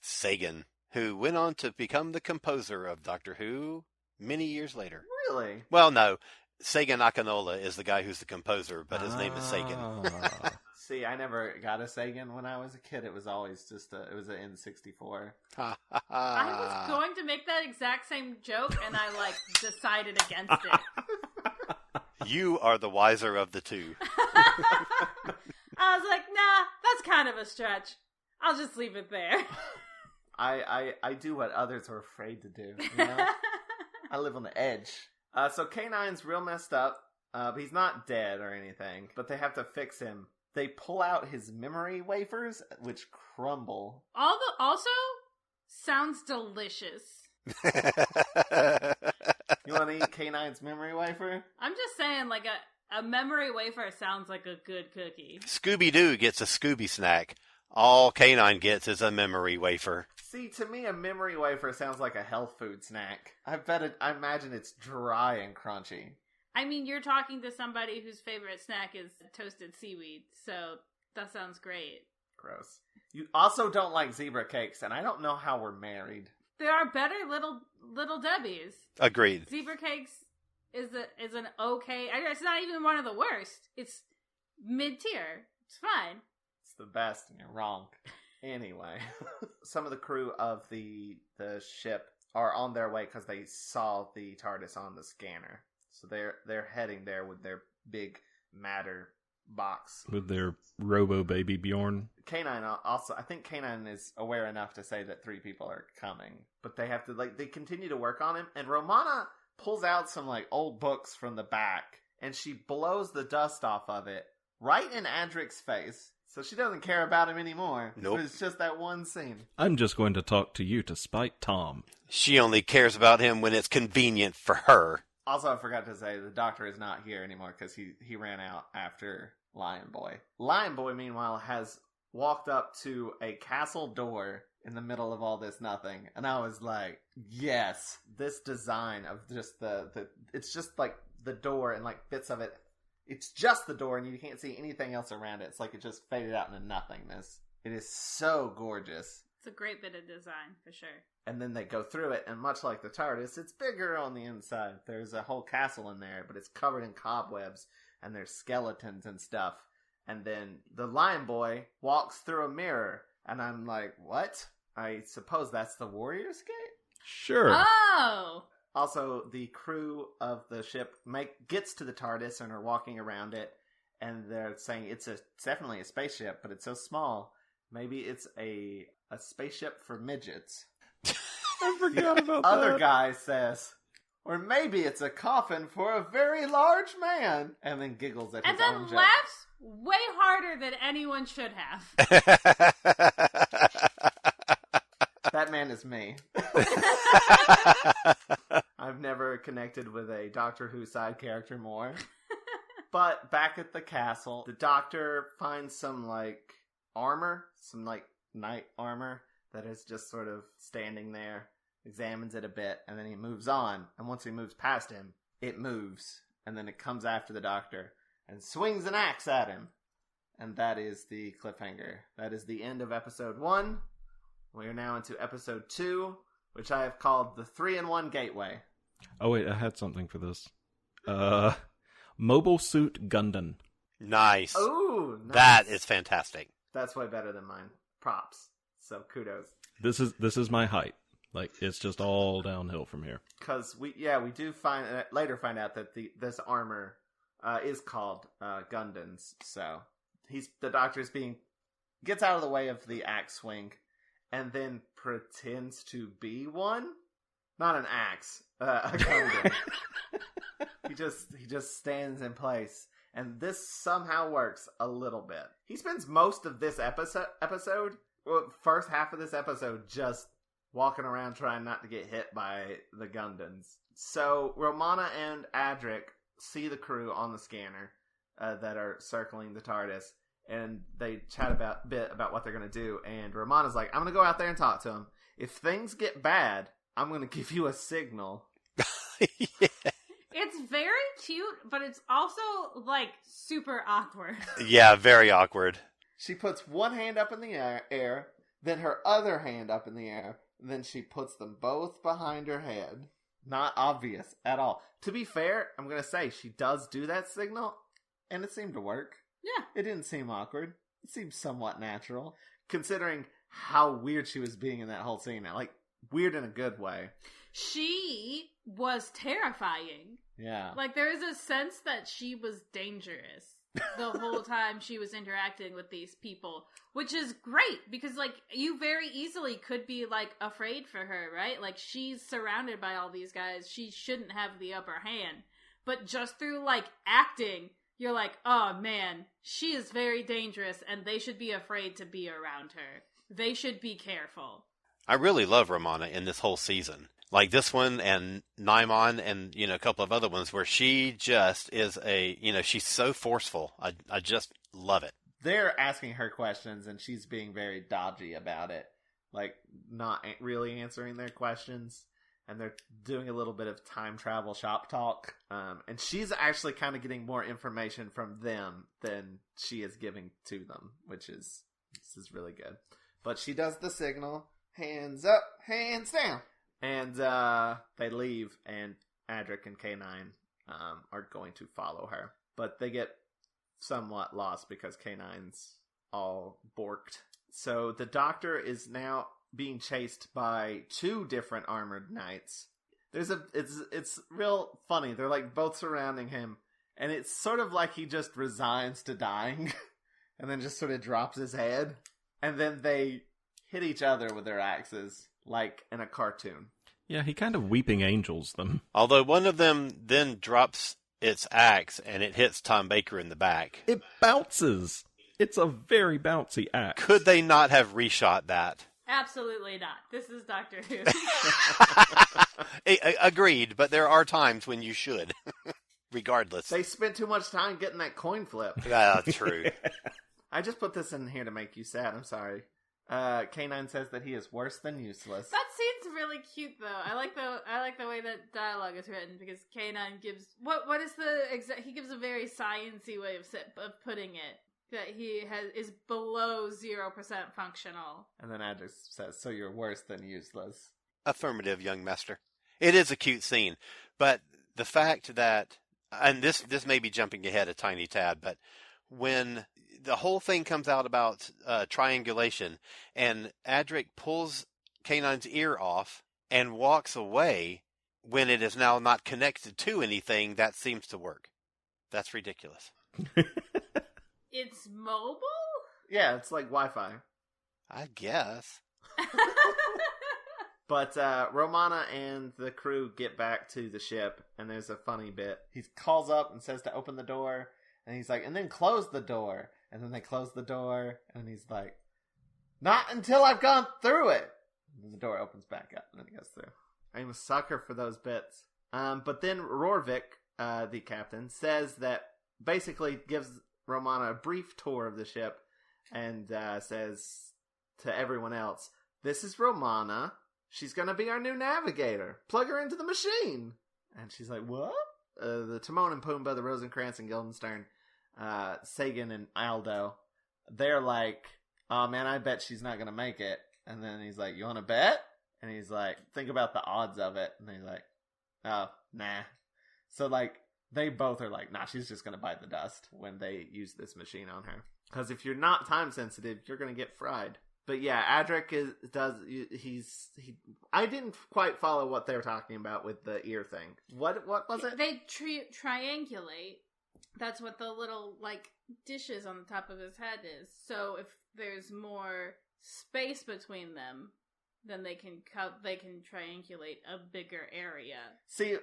Sagan, who went on to become the composer of Doctor Who many years later. Really? Well, no. Sagan Akinola is the guy who's the composer, but his name is Sagan. See, I never got a Sagan when I was a kid. It was always it was an N64. I was going to make that exact same joke, and I decided against it. You are the wiser of the two. I was like, nah, that's kind of a stretch. I'll just leave it there. I do what others are afraid to do. You know? I live on the edge. So K9's real messed up. But he's not dead or anything. But they have to fix him. They pull out his memory wafers, which crumble. Also, sounds delicious. You want to eat K9's memory wafer? I'm just saying, a memory wafer sounds like a good cookie. Scooby-Doo gets a Scooby snack. All K9 gets is a memory wafer. See, to me, a memory wafer sounds like a health food snack. I imagine it's dry and crunchy. I mean, you're talking to somebody whose favorite snack is toasted seaweed, so that sounds great. Gross. You also don't like zebra cakes, and I don't know how we're married. There are better little Debbies. Agreed. Zebra cakes is an okay. It's not even one of the worst. It's mid-tier. It's fine. It's the best, and you're wrong. Anyway, some of the crew of the ship are on their way because they saw the TARDIS on the scanner. So they're heading there with their big matter box. With their robo baby Bjorn. K9 also, I think K9 is aware enough to say that 3 people are coming. But they have to, they continue to work on him. And Romana pulls out some, old books from the back. And she blows the dust off of it right in Adric's face. So she doesn't care about him anymore. Nope. It's just that one scene. I'm just going to talk to you to spite Tom. She only cares about him when it's convenient for her. Also, I forgot to say, the Doctor is not here anymore because he ran out after Lion Boy. Lion Boy, meanwhile, has walked up to a castle door in the middle of all this nothing. And I was like, yes, this design of just it's just the door and bits of it. It's just the door and you can't see anything else around it. It's like it just faded out into nothingness. It is so gorgeous. It's a great bit of design, for sure. And then they go through it, and much like the TARDIS, it's bigger on the inside. There's a whole castle in there, but it's covered in cobwebs, and there's skeletons and stuff. And then the Lion Boy walks through a mirror, and I'm like, what? I suppose that's the Warrior's Gate? Sure. Oh! Also, the crew of the ship gets to the TARDIS and are walking around it, and they're saying it's definitely a spaceship, but it's so small. Maybe it's a spaceship for midgets. I forgot about that. Other guy says, or maybe it's a coffin for a very large man, and then giggles at his own And then joke. laughs way harder than anyone should have. That man is me. I've never connected with a Doctor Who side character more. But back at the castle, the Doctor finds some armor, some knight armor that is just sort of standing there, examines it a bit, and then he moves on. And once he moves past him, it moves, and then it comes after the Doctor and swings an axe at him. And that is the cliffhanger. That is the end of episode 1. We are now into episode 2, which I have called the 3-in-1 Gateway. Oh, wait, I had something for this. Mobile Suit Gundam. Nice. Ooh, nice. That is fantastic. That's way better than mine. Props. So kudos. This is my height. It's just all downhill from here. Because we do later find out that this armor is called Gundam's. So the Doctor's gets out of the way of the axe swing, and then pretends to be one. Not an axe, a Gundam. He just stands in place, and this somehow works a little bit. He spends most of this episode, first half of this episode, just walking around trying not to get hit by the Gundams. So Romana and Adric see the crew on the scanner that are circling the TARDIS, and they chat a bit about what they're going to do. And Romana's like, I'm going to go out there and talk to them. If things get bad, I'm going to give you a signal. Yeah. It's very cute, but it's also, super awkward. Yeah, very awkward. She puts one hand up in the air, then her other hand up in the air, and then she puts them both behind her head. Not obvious at all. To be fair, I'm going to say she does do that signal, and it seemed to work. Yeah. It didn't seem awkward. It seemed somewhat natural, considering how weird she was being in that whole scene. Weird in a good way. She was terrifying. Yeah. There is a sense that she was dangerous the whole time she was interacting with these people, which is great because, you very easily could be, afraid for her, right? She's surrounded by all these guys. She shouldn't have the upper hand. But just through, acting, you're like, oh, man, she is very dangerous and they should be afraid to be around her. They should be careful. I really love Romana in this whole season. This one and Naimon and, a couple of other ones where she just is she's so forceful. I just love it. They're asking her questions and she's being very dodgy about it. Not really answering their questions. And they're doing a little bit of time travel shop talk. And she's actually kind of getting more information from them than she is giving to them, which is This is really good. But she does the signal, hands up, hands down. And they leave, and Adric and K9 are going to follow her. But they get somewhat lost because K9's all borked. So the Doctor is now being chased by 2 different armored knights. It's real funny. They're like both surrounding him, and it's sort of like he just resigns to dying and then just sort of drops his head, and then they hit each other with their axes like in a cartoon. Yeah, he kind of weeping angels them. Although one of them then drops its axe and it hits Tom Baker in the back. It bounces. It's a very bouncy axe. Could they not have reshot that? Absolutely not. This is Doctor Who. Agreed, but there are times when you should, regardless. They spent too much time getting that coin flip. True. I just put this in here to make you sad. I'm sorry. K9 says that he is worse than useless. That scene's really cute, though. I like the way that dialogue is written, because K9 gives what is the he gives a very sciencey way of putting it, that he is below 0% functional. And then Adric says, "So you're worse than useless." Affirmative, young master. It is a cute scene, but the fact that, and this may be jumping ahead a tiny tad, but when the whole thing comes out about triangulation, and Adric pulls K9's ear off and walks away when it is now not connected to anything, that seems to work. That's ridiculous. It's mobile? Yeah, it's like Wi-Fi. I guess. But Romana and the crew get back to the ship, and there's a funny bit. He calls up and says to open the door, and he's like, and then close the door. And then they close the door, and he's like, not until I've gone through it. And then the door opens back up, and then he goes through. I'm a sucker for those bits. But then Rorvik, the captain, says that basically gives Romana a brief tour of the ship, and says to everyone else, this is Romana. She's going to be our new navigator. Plug her into the machine. And she's like, what? The Timon and Pumbaa, the Rosencrantz and Guildenstern, Sagan and Aldo, they're like, oh man, I bet she's not going to make it. And then he's like, you want to bet? And he's like, think about the odds of it. And he's like, oh, nah. So like, they both are like, nah, she's just going to bite the dust when they use this machine on her. Because if you're not time sensitive, you're going to get fried. But yeah, Adric I didn't quite follow what they were talking about with the ear thing. What was it? They triangulate. That's what the little, like, dishes on the top of his head is. So if there's more space between them, then they can triangulate a bigger area. See,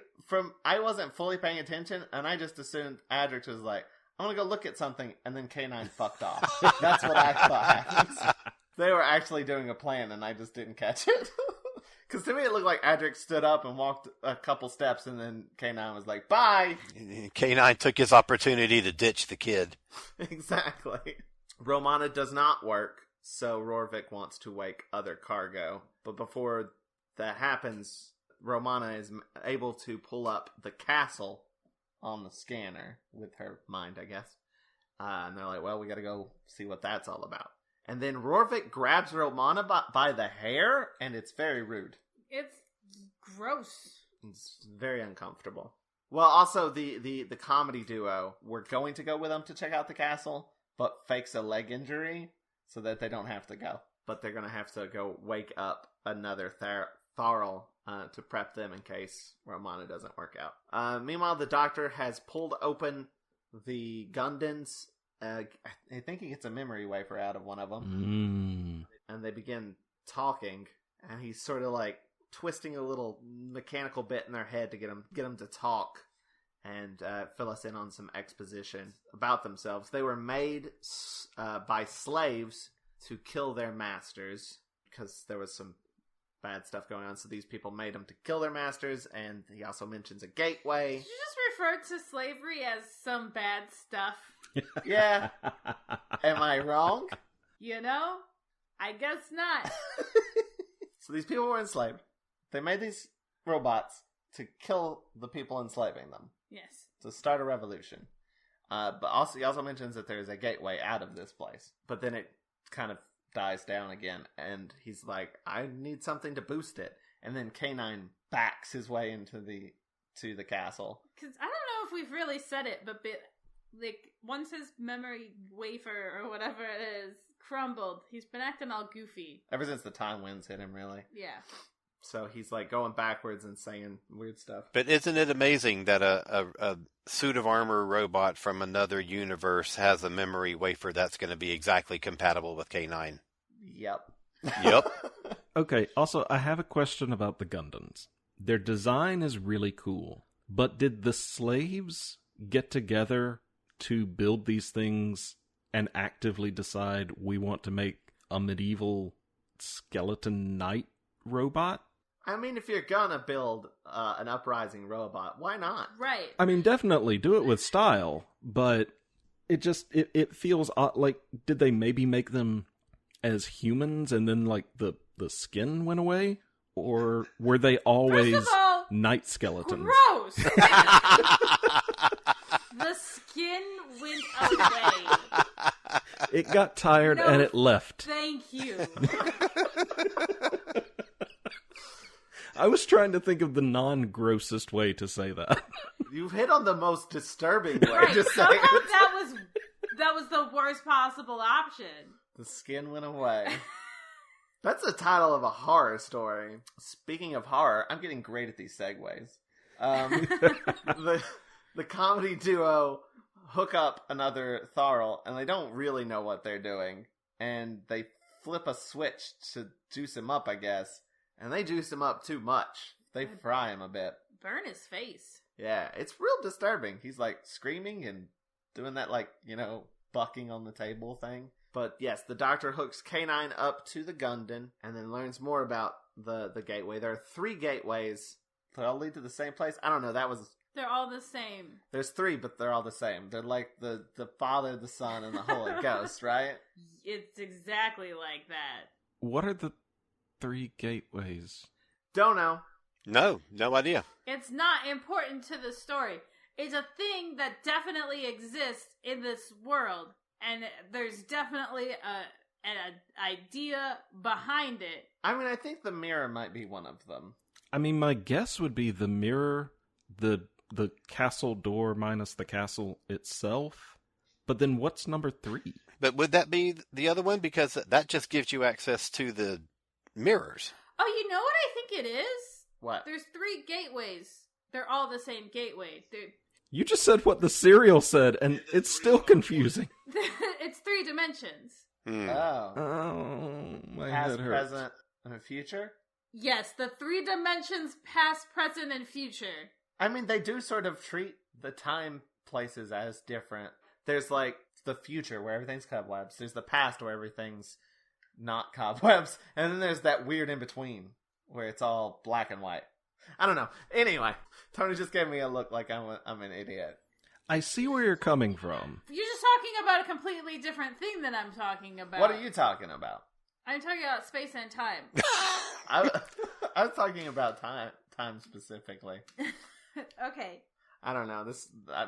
I wasn't fully paying attention, and I just assumed Adric was like, I'm gonna go look at something, and then K9 fucked off. That's what I thought happened. They were actually doing a plan, and I just didn't catch it. Because to me, it looked like Adric stood up and walked a couple steps, and then K9 was like, bye! K9 took his opportunity to ditch the kid. Exactly. Romana does not work, so Rorvik wants to wake other cargo. But before that happens, Romana is able to pull up the castle on the scanner with her mind, I guess. And they're like, well, we gotta go see what that's all about. And then Rorvik grabs Romana by the hair, and it's very rude. It's gross. It's very uncomfortable. Well, also, the comedy duo, we're going to go with them to check out the castle, but fakes a leg injury so that they don't have to go. But they're going to have to go wake up another Tharl to prep them in case Romana doesn't work out. Meanwhile, the Doctor has pulled open the Gundans. I think he gets a memory wafer out of one of them. And they begin talking, and he's sort of like twisting a little mechanical bit in their head to get them to talk and fill us in on some exposition about themselves. They were made by slaves to kill their masters because there was some bad stuff going on. So these people made them to kill their masters, and he also mentions a gateway. Did you just refer to slavery as some bad stuff? Yeah. Am I wrong? You know, I guess not. So these people were enslaved. They made these robots to kill the people enslaving them. Yes. To start a revolution. But also, he also mentions that there's a gateway out of this place. But then it kind of dies down again, and he's like, I need something to boost it. And then K9 backs his way into the castle. Because I don't know if we've really said it, but like once his memory wafer or whatever it is crumbled, he's been acting all goofy. Ever since the time winds hit him, really. Yeah. So he's like going backwards and saying weird stuff. But isn't it amazing that a suit of armor robot from another universe has a memory wafer that's going to be exactly compatible with K9? Yep. Yep. Okay, also, I have a question about the Gundams. Their design is really cool, but did the slaves get together to build these things and actively decide we want to make a medieval skeleton knight robot? I mean, if you're gonna build an uprising robot, why not? Right. I mean, definitely do it with style, but it feels odd. Like, did they maybe make them as humans and then like the skin went away? Or were they always First of all, knight skeletons? gross! The skin went away. It got tired No, and it left. Thank you. I was trying to think of the non-grossest way to say that. You've hit on the most disturbing way Right, to say somehow it. that was the worst possible option. The skin went away. That's the title of a horror story. Speaking of horror, I'm getting great at these segues. The comedy duo hook up another Tharl, and they don't really know what they're doing. And they flip a switch to juice him up, I guess. And they juice him up too much. They fry him a bit. Burn his face. Yeah, it's real disturbing. He's like screaming and doing that like, bucking on the table thing. But yes, the Doctor hooks K9 up to the Gundam and then learns more about the gateway. There are 3 gateways. They all lead to the same place. I don't know. They're all the same. There's 3, but they're all the same. They're like the Father, the Son, and the Holy Ghost, right? It's exactly like that. What are the 3 gateways? Don't know. No idea. It's not important to the story. It's a thing that definitely exists in this world, and there's definitely an idea behind it. I mean, I think the mirror might be one of them. I mean, my guess would be the mirror, the castle door minus the castle itself. But then what's number 3? But would that be the other one? Because that just gives you access to the mirrors. Oh, you know what I think it is? What? There's 3 gateways. They're all the same gateway. You just said what the serial said, and it's still confusing. It's 3 dimensions. Oh. Oh, my Past, head hurts. present, and future? Yes, the 3 dimensions, past, present, and future. I mean, they do sort of treat the time places as different. There's like the future where everything's cobwebs. There's the past where everything's not cobwebs. And then there's that weird in between where it's all black and white. I don't know. Anyway, Tony just gave me a look like I'm an idiot. I see where you're coming from. You're just talking about a completely different thing than I'm talking about. What are you talking about? I'm talking about space and time. I was talking about time specifically. Okay. I don't know.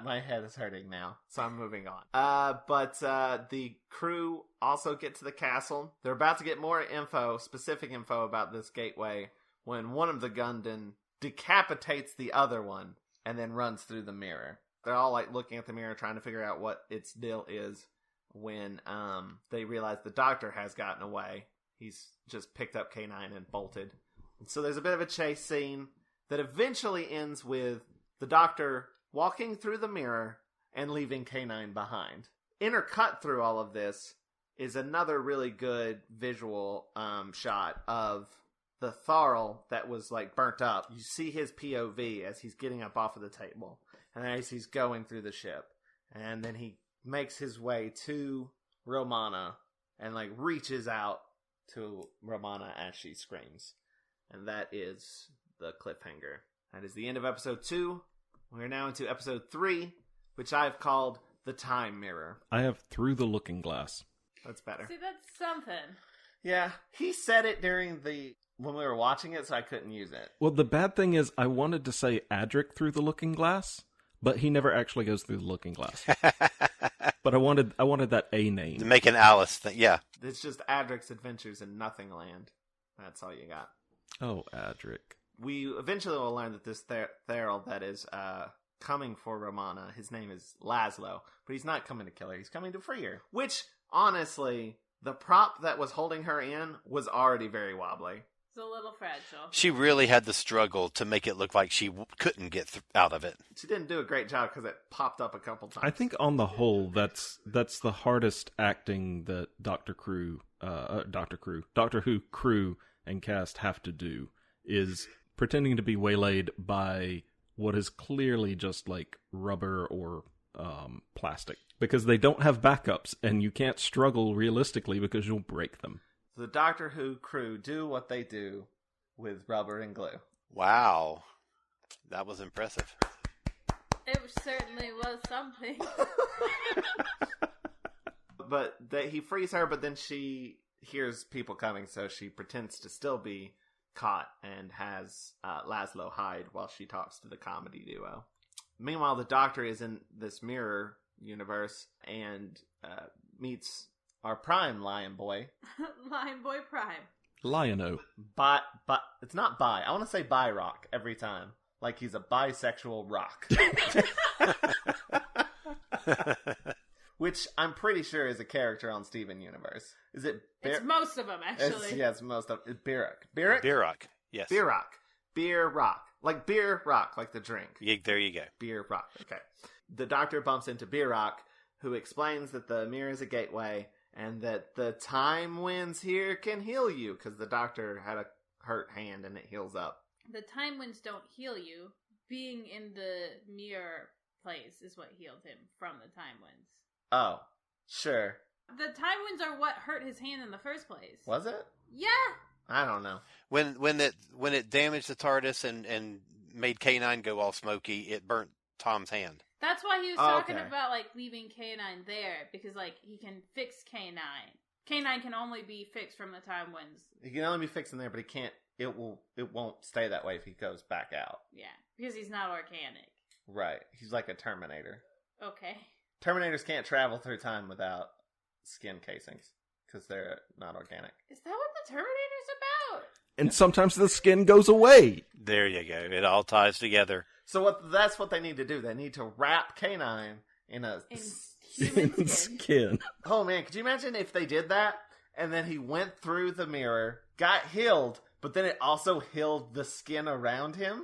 My head is hurting now, so I'm moving on. But the crew also get to the castle. They're about to get more specific info about this gateway, when one of the Gundam decapitates the other one and then runs through the mirror. They're all like looking at the mirror, trying to figure out what its deal is. When they realize the Doctor has gotten away, he's just picked up K9 and bolted. And so there's a bit of a chase scene that eventually ends with the Doctor walking through the mirror and leaving K9 behind. Intercut through all of this is another really good visual shot of the Tharl that was like burnt up. You see his POV as he's getting up off of the table, and as he's going through the ship, and then he makes his way to Romana and like reaches out to Romana as she screams. And that is the cliffhanger. That is the end of episode 2. We're now into episode 3, which I've called The Time Mirror. I have Through the Looking Glass. That's better. See, that's something. Yeah, he said it when we were watching it, so I couldn't use it. Well, the bad thing is I wanted to say Adric Through the Looking Glass, but he never actually goes through the looking glass. But I wanted that A To name. make an Alice thing. Yeah. It's just Adric's Adventures in Nothingland. That's all you got. Oh, Adric. We eventually will learn that this Theral that is coming for Romana, his name is Laszlo, but he's not coming to kill her. He's coming to free her. Which, honestly, the prop that was holding her in was already very wobbly. It's a little fragile. She really had the struggle to make it look like she couldn't get out of it. She didn't do a great job because it popped up a couple times. I think on the whole, that's the hardest acting that Doctor Who crew and cast have to do, is pretending to be waylaid by what is clearly just like rubber or plastic, because they don't have backups, and you can't struggle realistically because you'll break them. The Doctor Who crew do what they do with rubber and glue. Wow. That was impressive. It certainly was something. But he frees her, but then she hears people coming, so she pretends to still be caught and has Laszlo hide while she talks to the comedy duo. Meanwhile, the Doctor is in this mirror universe and meets our prime lion boy. Lion Boy Prime. Lion-O. It's not bi. I want to say bi-rock every time. Like he's a bisexual rock. Which I'm pretty sure is a character on Steven Universe. Is it? It's most of them, actually. Yes, most of it. Birack. Birack. Yes. Beer rock. Beer rock. Like beer rock, like the drink. Yeah, there you go. Beer rock. Okay. The Doctor bumps into Beer Rock, who explains that the mirror is a gateway and that the time winds here can heal you, because the Doctor had a hurt hand and it heals up. The time winds don't heal you. Being in the mirror place is what healed him from the time winds. Oh, sure. The time winds are what hurt his hand in the first place. Was it? Yeah. I don't know. When it damaged the TARDIS and made K9 go all smoky, it burnt Tom's hand. That's why he was talking Okay. about, like, leaving K9 there, because, like, he can fix K9. K9 can only be fixed from the time winds. He can only be fixed in there, but he can't. It won't stay that way if he goes back out. Yeah, because he's not organic. Right. He's like a Terminator. Okay. Terminators can't travel through time without skin casings because they're not organic. Is that what the Terminator's about? And sometimes the skin goes away. There you go. It all ties together. So that's what they need to do. They need to wrap K9 in a In human skin. Skin. Oh man, could you imagine if they did that and then he went through the mirror, got healed, but then it also healed the skin around him?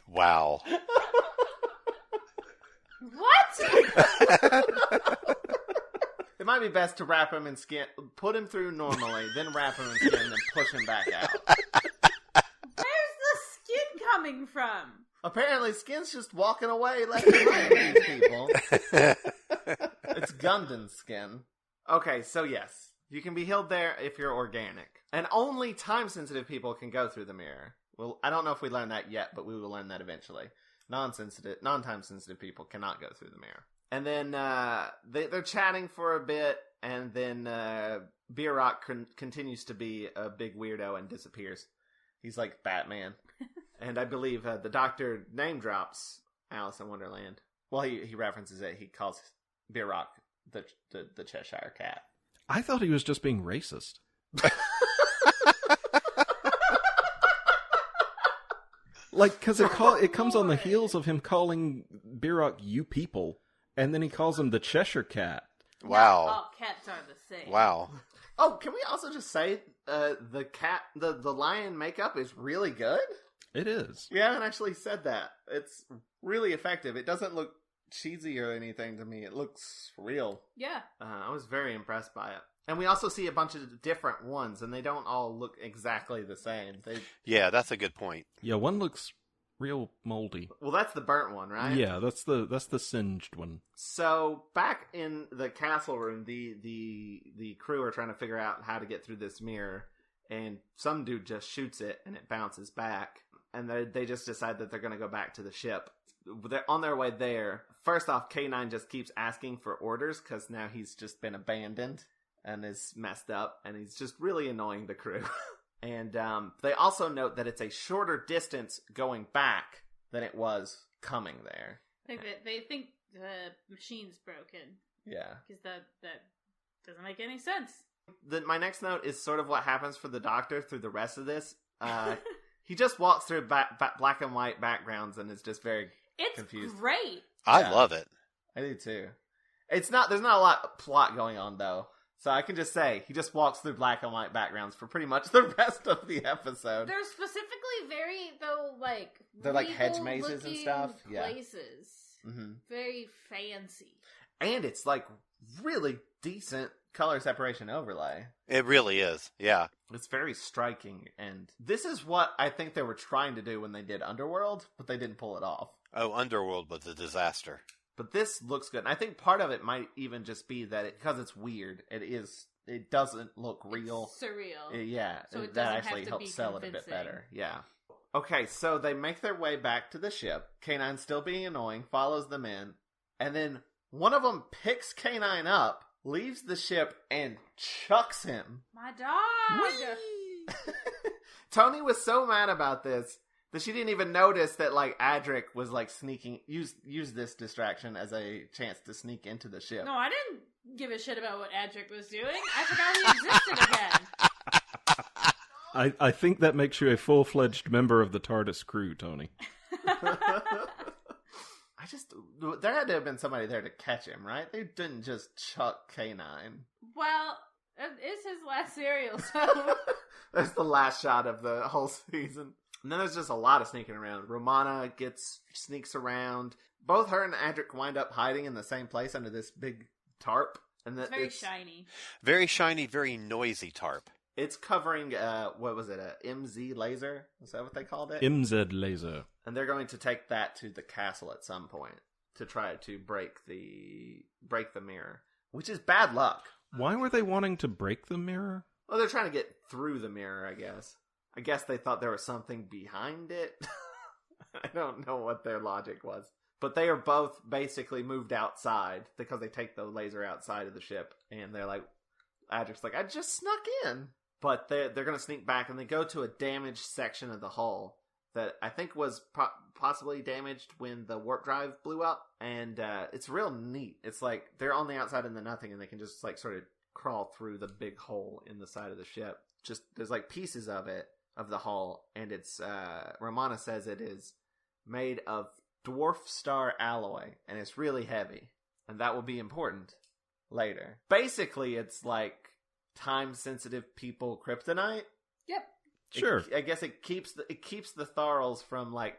Wow. What? It might be best to wrap him in skin, put him through normally, then wrap him in skin, then push him back out. Where's the skin coming from? Apparently, skin's just walking away left and right from these people. It's Gundam skin. Okay, so yes, you can be healed there if you're organic. And only time-sensitive people can go through the mirror. Well, I don't know if we learned that yet, but we will learn that eventually. Non-time-sensitive people cannot go through the mirror. And then they're chatting for a bit, and then Beer Rock continues to be a big weirdo and disappears. He's like Batman. And I believe the Doctor name drops Alice in Wonderland. Well, he references it. He calls Beer Rock the Cheshire Cat. I thought he was just being racist. Like, because it comes on the heels of him calling Birack "you people," and then he calls him the Cheshire Cat. Wow. Not all cats are the same. Wow. Oh, can we also just say the lion makeup is really good? It is. We haven't actually said that. It's really effective. It doesn't look cheesy or anything to me. It looks real. Yeah. I was very impressed by it. And we also see a bunch of different ones, and they don't all look exactly the same. Yeah, that's a good point. Yeah, one looks real moldy. Well, that's the burnt one, right? Yeah, that's the singed one. So back in the castle room, the crew are trying to figure out how to get through this mirror, and some dude just shoots it, and it bounces back. And they just decide that they're going to go back to the ship. They're on their way there. First off, K9 just keeps asking for orders because now he's just been abandoned and is messed up, and he's just really annoying the crew. And they also note that it's a shorter distance going back than it was coming there. They think the machine's broken. Yeah. Because that doesn't make any sense. My next note is sort of what happens for the Doctor through the rest of this. He just walks through black and white backgrounds and is just very confused. It's great. I love it. I do too. There's not a lot of plot going on though. So I can just say he just walks through black and white backgrounds for pretty much the rest of the episode. They're specifically very they're like hedge mazes and stuff. Places. Yeah. Mm-hmm. Very fancy. And it's like really decent color separation overlay. It really is. Yeah. It's very striking, and this is what I think they were trying to do when they did Underworld, but they didn't pull it off. Oh, Underworld was a disaster. But this looks good. And I think part of it might even just be that because it's weird, it doesn't look real. It's surreal. Yeah, so it that doesn't actually have to helps be sell it a bit better. Yeah. Okay, so they make their way back to the ship. K9 still being annoying, follows them in, and then one of them picks K9 up, leaves the ship, and chucks him. My dog! Toni was so mad about this that she didn't even notice that, like, Adric was, like, sneaking, use this distraction as a chance to sneak into the ship. No, I didn't give a shit about what Adric was doing. I forgot he existed again. I think that makes you a full-fledged member of the TARDIS crew, Toni. There had to have been somebody there to catch him, right? They didn't just chuck K9. Well, it's his last serial, so... That's the last shot of the whole season. And then there's just a lot of sneaking around. Romana sneaks around. Both her and Adric wind up hiding in the same place under this big tarp. And it's very shiny. Very shiny, very noisy tarp. It's covering, what was it, a MZ laser? Is that what they called it? MZ laser. And they're going to take that to the castle at some point to try to break the mirror, which is bad luck. Why were they wanting to break the mirror? Well, they're trying to get through the mirror, I guess. I guess they thought there was something behind it. I don't know what their logic was. But they are both basically moved outside because they take the laser outside of the ship. And they're like, Adric's like, I just snuck in. But they're going to sneak back and they go to a damaged section of the hull that I think was possibly damaged when the warp drive blew up. And it's real neat. It's like they're on the outside in the nothing and they can just like sort of crawl through the big hole in the side of the ship. Just there's like pieces of it, of the hull, and it's Romana says it is made of dwarf star alloy and it's really heavy, and that will be important later. Basically, it's like time sensitive people kryptonite. Yep. Sure. I guess it keeps the Tharls from like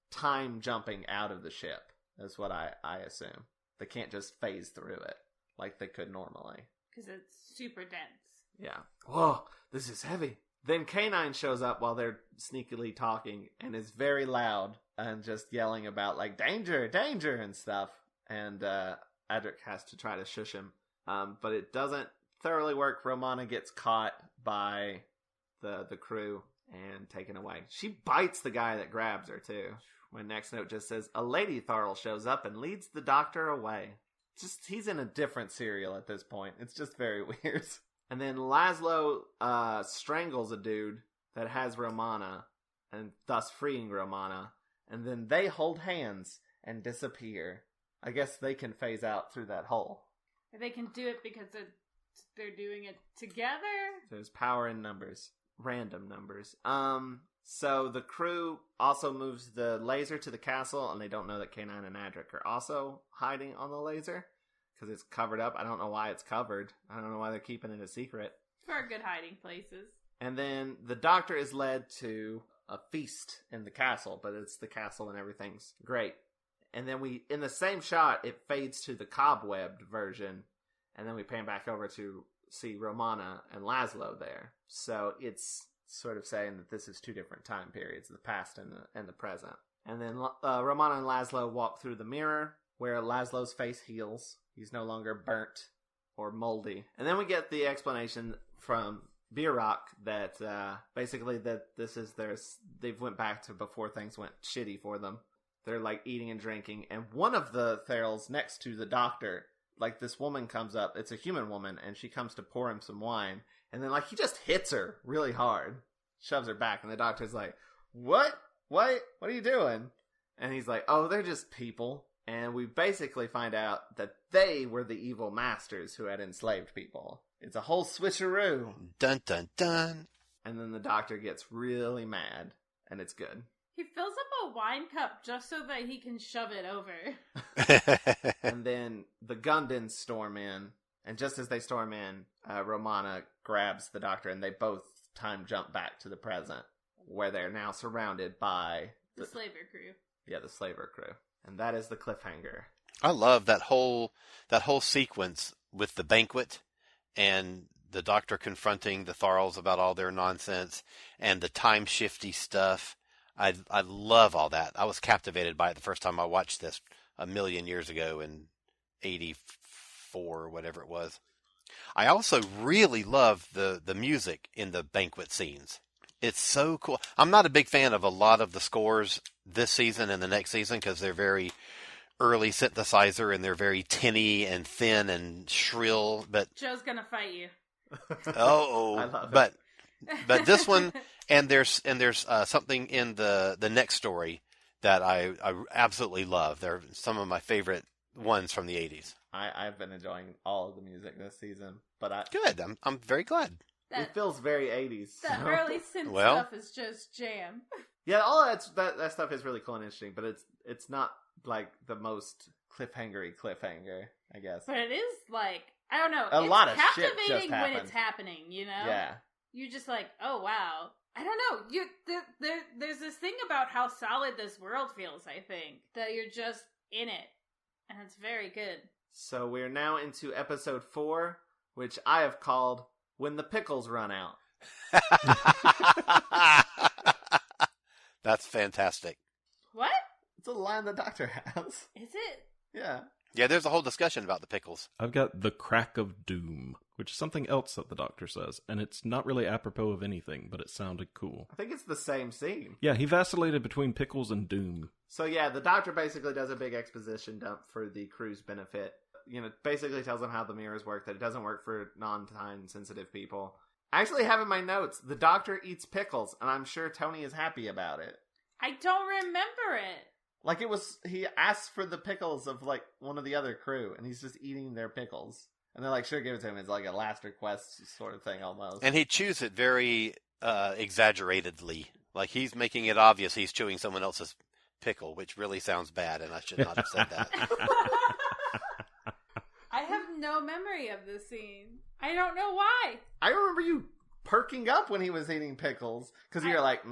time jumping out of the ship. That's what I assume. They can't just phase through it like they could normally. Because it's super dense. Yeah. Whoa, this is heavy. Then K9 shows up while they're sneakily talking and is very loud and just yelling about like danger, danger and stuff. And Adric has to try to shush him. But it doesn't thoroughly work. Romana gets caught by the crew and taken away. She bites the guy that grabs her too. My next note just says, a lady Tharl shows up and leads the Doctor away. He's in a different serial at this point. It's just very weird. And then Laszlo strangles a dude that has Romana, and thus freeing Romana. And then they hold hands and disappear. I guess they can phase out through that hole. They can do it because they're doing it together? There's power in numbers. Random numbers. So the crew also moves the laser to the castle, and they don't know that K9 and Adric are also hiding on the laser because it's covered up. I don't know why it's covered. I don't know why they're keeping it a secret. For good hiding places. And then the Doctor is led to a feast in the castle, but it's the castle and everything's great. And then in the same shot, it fades to the cobwebbed version, and then we pan back over to see Romana and Laszlo there. So it's sort of saying that this is two different time periods, the past and the present. And then Romana and Laszlo walk through the mirror, where Laszlo's face heals. He's no longer burnt or moldy. And then we get the explanation from Bierrock that basically that this is they've went back to before things went shitty for them. They're like eating and drinking, and one of the Tharls next to the Doctor, like this woman comes up, it's a human woman, and she comes to pour him some wine, and then like he just hits her really hard, shoves her back, and the Doctor's like, what are you doing? And he's like, oh, they're just people. And And we basically find out that they were the evil masters who had enslaved people. It's a whole switcheroo. Dun, dun, dun. And then the doctor gets really mad, and it's good. He fills up a wine cup just so that he can shove it over. And then the Gundans storm in, and just as they storm in, Romana grabs the doctor, and they both time jump back to the present, where they're now surrounded by The slaver crew. Yeah, the slaver crew. And that is the cliffhanger. I love that whole sequence with the banquet and the doctor confronting the Tharls about all their nonsense and the time shifty stuff. I love all that. I was captivated by it the first time I watched this a million years ago in 84 or whatever it was. I also really love the music in the banquet scenes. It's so cool. I'm not a big fan of a lot of the scores this season and the next season because they're very early synthesizer and they're very tinny and thin and shrill. But Joe's gonna fight you. I love it. But this one and there's something in the next story that I absolutely love. They're some of my favorite ones from the 80s. I've been enjoying all of the music this season, but Good. I'm very glad. it feels very 80s. That so- early synth Well. stuff is just jam. Yeah, all of that stuff is really cool and interesting, but it's not like the most cliffhanger, I guess. But it is like, I don't know. A it's lot of shit just captivating when happened. it's happening, you know? Yeah. You're just like, oh wow. I don't know. There's this thing about how solid this world feels, I think. That you're just in it. And it's very good. So we're now into episode 4, which I have called When the Pickles Run Out. That's fantastic. What? It's a line the doctor has. Is it? Yeah. Yeah, there's a whole discussion about the pickles. I've got the crack of doom, which is something else that the doctor says, and it's not really apropos of anything, but it sounded cool. I think it's the same scene. Yeah, he vacillated between pickles and doom. So yeah, the doctor basically does a big exposition dump for the crew's benefit. You know, basically tells them how the mirrors work, that it doesn't work for non-time sensitive people. I actually have in my notes, the doctor eats pickles, and I'm sure Toni is happy about it. I don't remember it. Like he asks for the pickles of like one of the other crew, and he's just eating their pickles. And they're like, sure, give it to him. It's like a last request sort of thing almost. And he chews it very exaggeratedly. Like he's making it obvious he's chewing someone else's pickle, which really sounds bad, and I should not have said that. I have no memory of this scene. I don't know why. I remember you perking up when he was eating pickles, because you're like,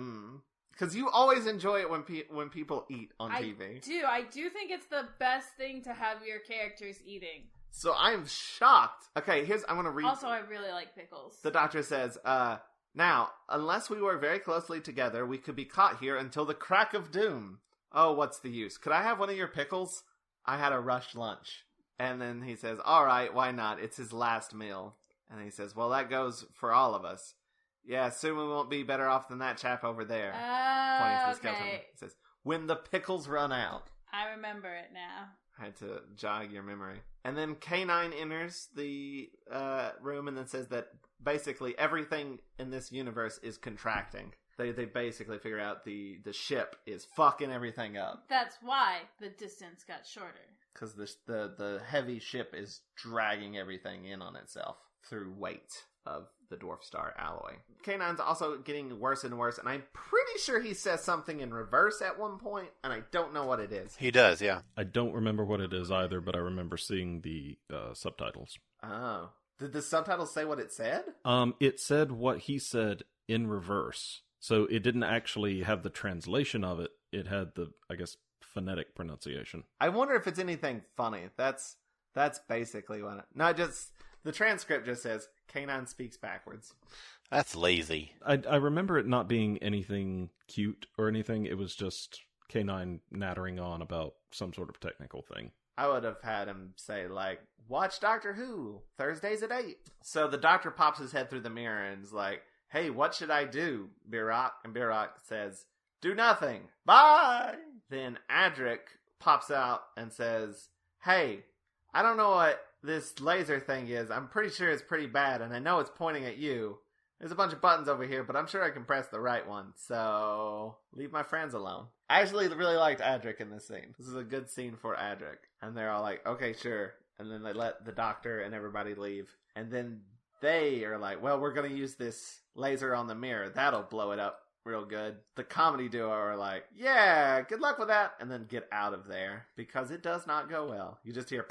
Because you always enjoy it when people eat on TV. I do think it's the best thing to have your characters eating. So I'm shocked. Okay, I'm going to read. Also, I really like pickles. The doctor says, now, unless we were very closely together, we could be caught here until the crack of doom. Oh, what's the use? Could I have one of your pickles? I had a rushed lunch. And then he says, all right, why not? It's his last meal. And he says, well, that goes for all of us. Yeah, soon we won't be better off than that chap over there. Pointing to the skeleton. Okay. He says, when the pickles run out. I remember it now. I had to jog your memory. And then K9 enters the room and then says that basically everything in this universe is contracting. They basically figure out the ship is fucking everything up. That's why the distance got shorter. Because the heavy ship is dragging everything in on itself through weight of the Dwarf Star alloy. K9's also getting worse and worse, and I'm pretty sure he says something in reverse at one point, and I don't know what it is. He does, yeah. I don't remember what it is either, but I remember seeing the subtitles. Oh. Did the subtitles say what it said? It said what he said in reverse. So it didn't actually have the translation of it. It had the, I guess, phonetic pronunciation. I wonder if it's anything funny. That's basically what the transcript just says, K9 speaks backwards. That's lazy. I remember it not being anything cute or anything. It was just K9 nattering on about some sort of technical thing. I would have had him say, like, watch Doctor Who, Thursdays at 8. So the doctor pops his head through the mirror and is like, hey, what should I do, Birak? And Birak says, do nothing. Bye! Then Adric pops out and says, hey, I don't know what this laser thing is. I'm pretty sure it's pretty bad, and I know it's pointing at you. There's a bunch of buttons over here, but I'm sure I can press the right one, so leave my friends alone. I actually really liked Adric in this scene. This is a good scene for Adric. And they're all like, okay, sure. And then they let the doctor and everybody leave. And then they are like, well, we're going to use this laser on the mirror. That'll blow it up real good. The comedy duo are like, yeah, good luck with that. And then get out of there because it does not go well. You just hear...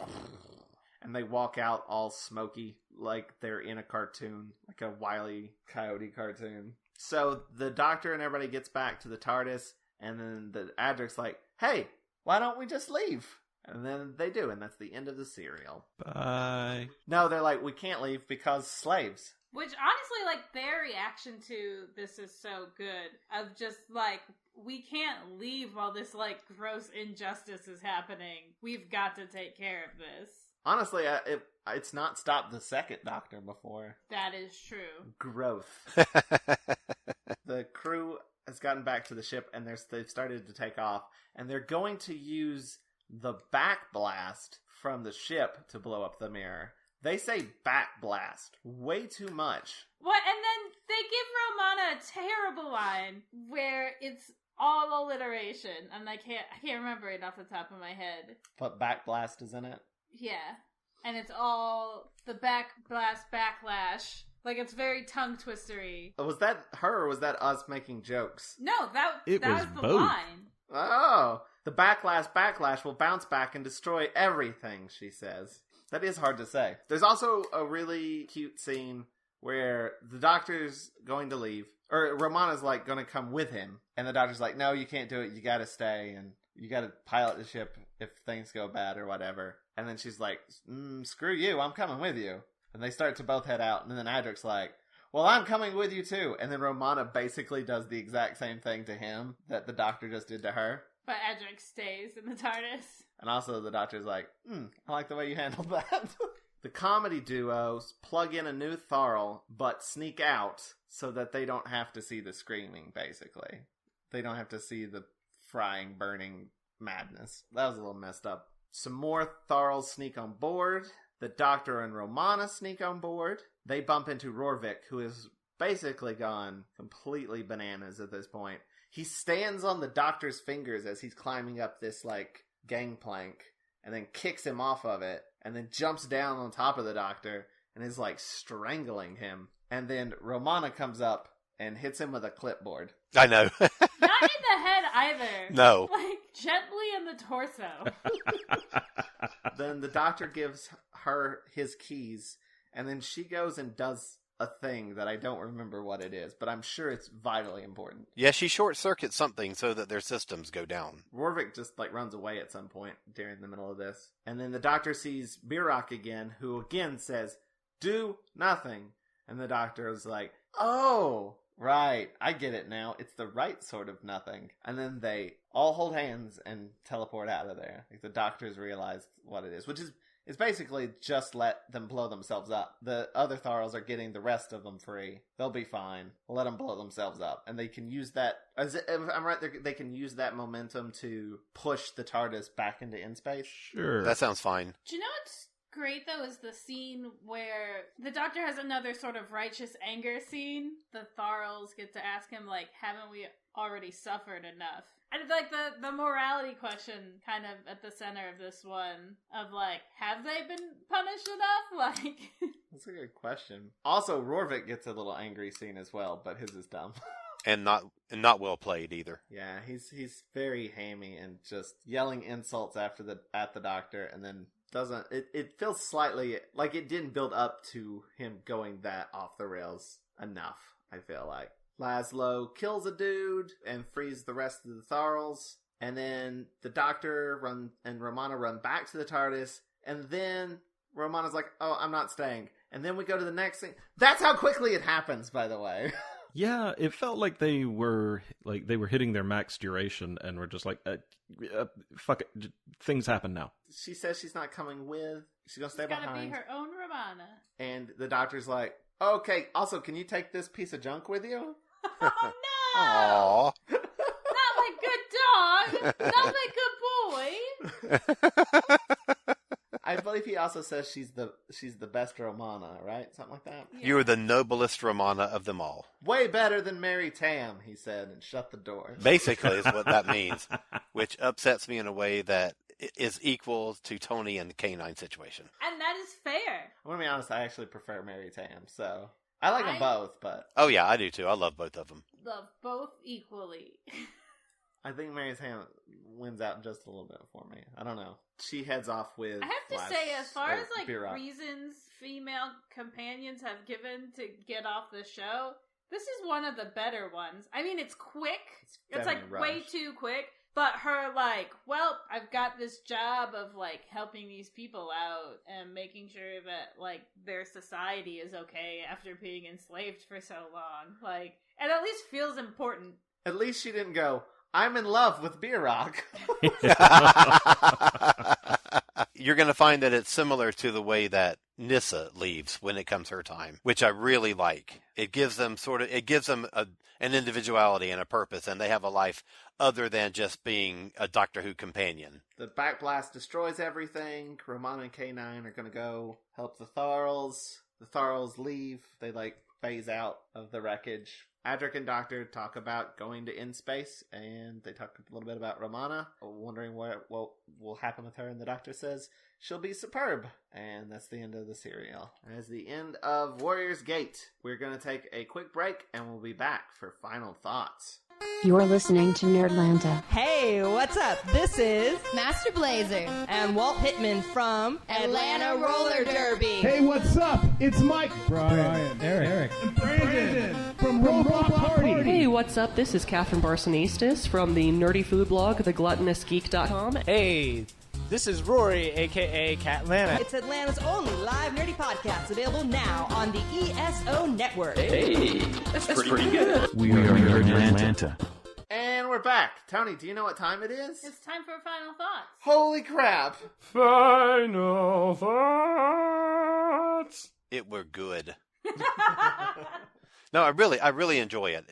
And they walk out all smoky, like they're in a cartoon, like a Wile E. Coyote cartoon. So the doctor and everybody gets back to the TARDIS, and then the Adric's like, hey, why don't we just leave? And then they do, and that's the end of the serial. Bye. No, they're like, we can't leave because slaves. Which, honestly, like, their reaction to this is so good. Of just, like, we can't leave while this, like, gross injustice is happening. We've got to take care of this. Honestly, it's not stopped the second Doctor before. That is true. Growth. The crew has gotten back to the ship, and they've started to take off, and they're going to use the backblast from the ship to blow up the mirror. They say backblast way too much. What? And then they give Romana a terrible line where it's all alliteration, and I can't remember it off the top of my head. But backblast is in it? Yeah. And it's all the backlash. Like, it's very tongue-twistery. Was that her or was that us making jokes? No, that It was was the both. line. Oh, the backlash will bounce back and destroy everything, she says. That is hard to say. There's also a really cute scene where the doctor's going to leave, or Romana's like going to come with him, and the doctor's like, no, you can't do it, you gotta stay, and you gotta pilot the ship if things go bad or whatever. And then she's like, screw you, I'm coming with you. And they start to both head out, and then Adric's like, well, I'm coming with you too. And then Romana basically does the exact same thing to him that the doctor just did to her. But Adric stays in the TARDIS. And also the doctor's like, I like the way you handled that. The comedy duos plug in a new Tharl, but sneak out so that they don't have to see the screaming, basically. They don't have to see the frying, burning madness. That was a little messed up. Some more Tharls sneak on board. The Doctor and Romana sneak on board. They bump into Rorvik, who is basically gone completely bananas at this point. He stands on the Doctor's fingers as he's climbing up this, like, gangplank, and then kicks him off of it, and then jumps down on top of the Doctor, and is, like, strangling him. And then Romana comes up and hits him with a clipboard. I know. Not in the head either. No. Like, gently in the torso. Then the Doctor gives her his keys, and then she goes and does a thing that I don't remember what it is, but I'm sure it's vitally important. Yeah, she short circuits something so that their systems go down. Rorvik just, like, runs away at some point during the middle of this. And then the Doctor sees Birok again, who again says, do nothing. And the Doctor is like, oh, right, I get it now. It's the right sort of nothing. And then they all hold hands and teleport out of there. Like, the Doctor's realized what it is, which is it's basically just let them blow themselves up. The other Tharls are getting the rest of them free. They'll be fine. Let them blow themselves up. And they can use that, if I'm right, they can use that momentum to push the TARDIS back into in-space. Sure. That sounds fine. Do you know what's great, though, is the scene where the Doctor has another sort of righteous anger scene. The Tharls get to ask him, like, haven't we already suffered enough? And it's like the morality question kind of at the center of this one of, like, have they been punished enough? Like, That's a good question. Also, Rorvik gets a little angry scene as well, but his is dumb. And not well played either. Yeah, he's very hammy and just yelling insults at the Doctor, and then doesn't it feels slightly like it didn't build up to him going that off the rails enough, I feel like. Laszlo kills a dude and frees the rest of the Tharls, and then the Doctor and Romana run back to the TARDIS, and then Romana's like, oh, I'm not staying. And then we go to the next thing. That's how quickly it happens, by the way. Yeah, it felt like they were hitting their max duration and were just like, fuck it, things happen now. She says she's not coming with. She's gonna stay it's gotta behind. be her own Romana. And the Doctor's like, okay, also, can you take this piece of junk with you? Oh no! Aww. Not my good dog! Not my good boy! I believe he also says she's the best Romana, right? Something like that. Yeah. You are the noblest Romana of them all. Way better than Mary Tam, he said, and shut the door. Basically is what that means, which upsets me in a way that is equal to Toni and the canine situation. And that is fair. I'm gonna be honest, I actually prefer Mary Tam, so I like them both, but Oh yeah, I do too. I love both of them. Love both equally. I think Mary Tam wins out just a little bit for me. I don't know. She heads off with I have to Flash, say, as far or as like B-Rock. reasons female companions have given to get off the show, this is one of the better ones. I mean, it's quick. It's like definitely way rushed. too quick. But her like, well, I've got this job of like helping these people out and making sure that like their society is okay after being enslaved for so long. Like, it at least feels important. At least she didn't go, I'm in love with B-Rock. You're going to find that it's similar to the way that Nyssa leaves when it comes her time, which I really like. It gives them an individuality and a purpose, and they have a life other than just being a Doctor Who companion. The Backblast destroys everything. Romana and K9 are going to go help the Tharls. The Tharls leave. They phase out of the wreckage. Adric and Doctor talk about going to in-space, and they talk a little bit about Romana, wondering what will happen with her, and the Doctor says she'll be superb. And that's the end of the serial. As the end of Warrior's Gate. We're going to take a quick break, and we'll be back for final thoughts. You're listening to Nerdlanta. Hey, what's up? This is Master Blazer and Walt Pittman from Atlanta Roller Derby. Hey, what's up? It's Mike, Brian, Eric, and Brandon from Robot Party. Hey, what's up? This is Catherine Barsonistis from the nerdy food blog, thegluttonousgeek.com. Hey, this is Rory, a.k.a. Catlanta. It's Atlanta's only live nerdy podcast, available now on the ESO Network. Hey, that's pretty good. We are Nerdlanta. And we're back. Tony, do you know what time it is? It's time for final thoughts. Holy crap. Final thoughts. It were good. No, I really enjoy it.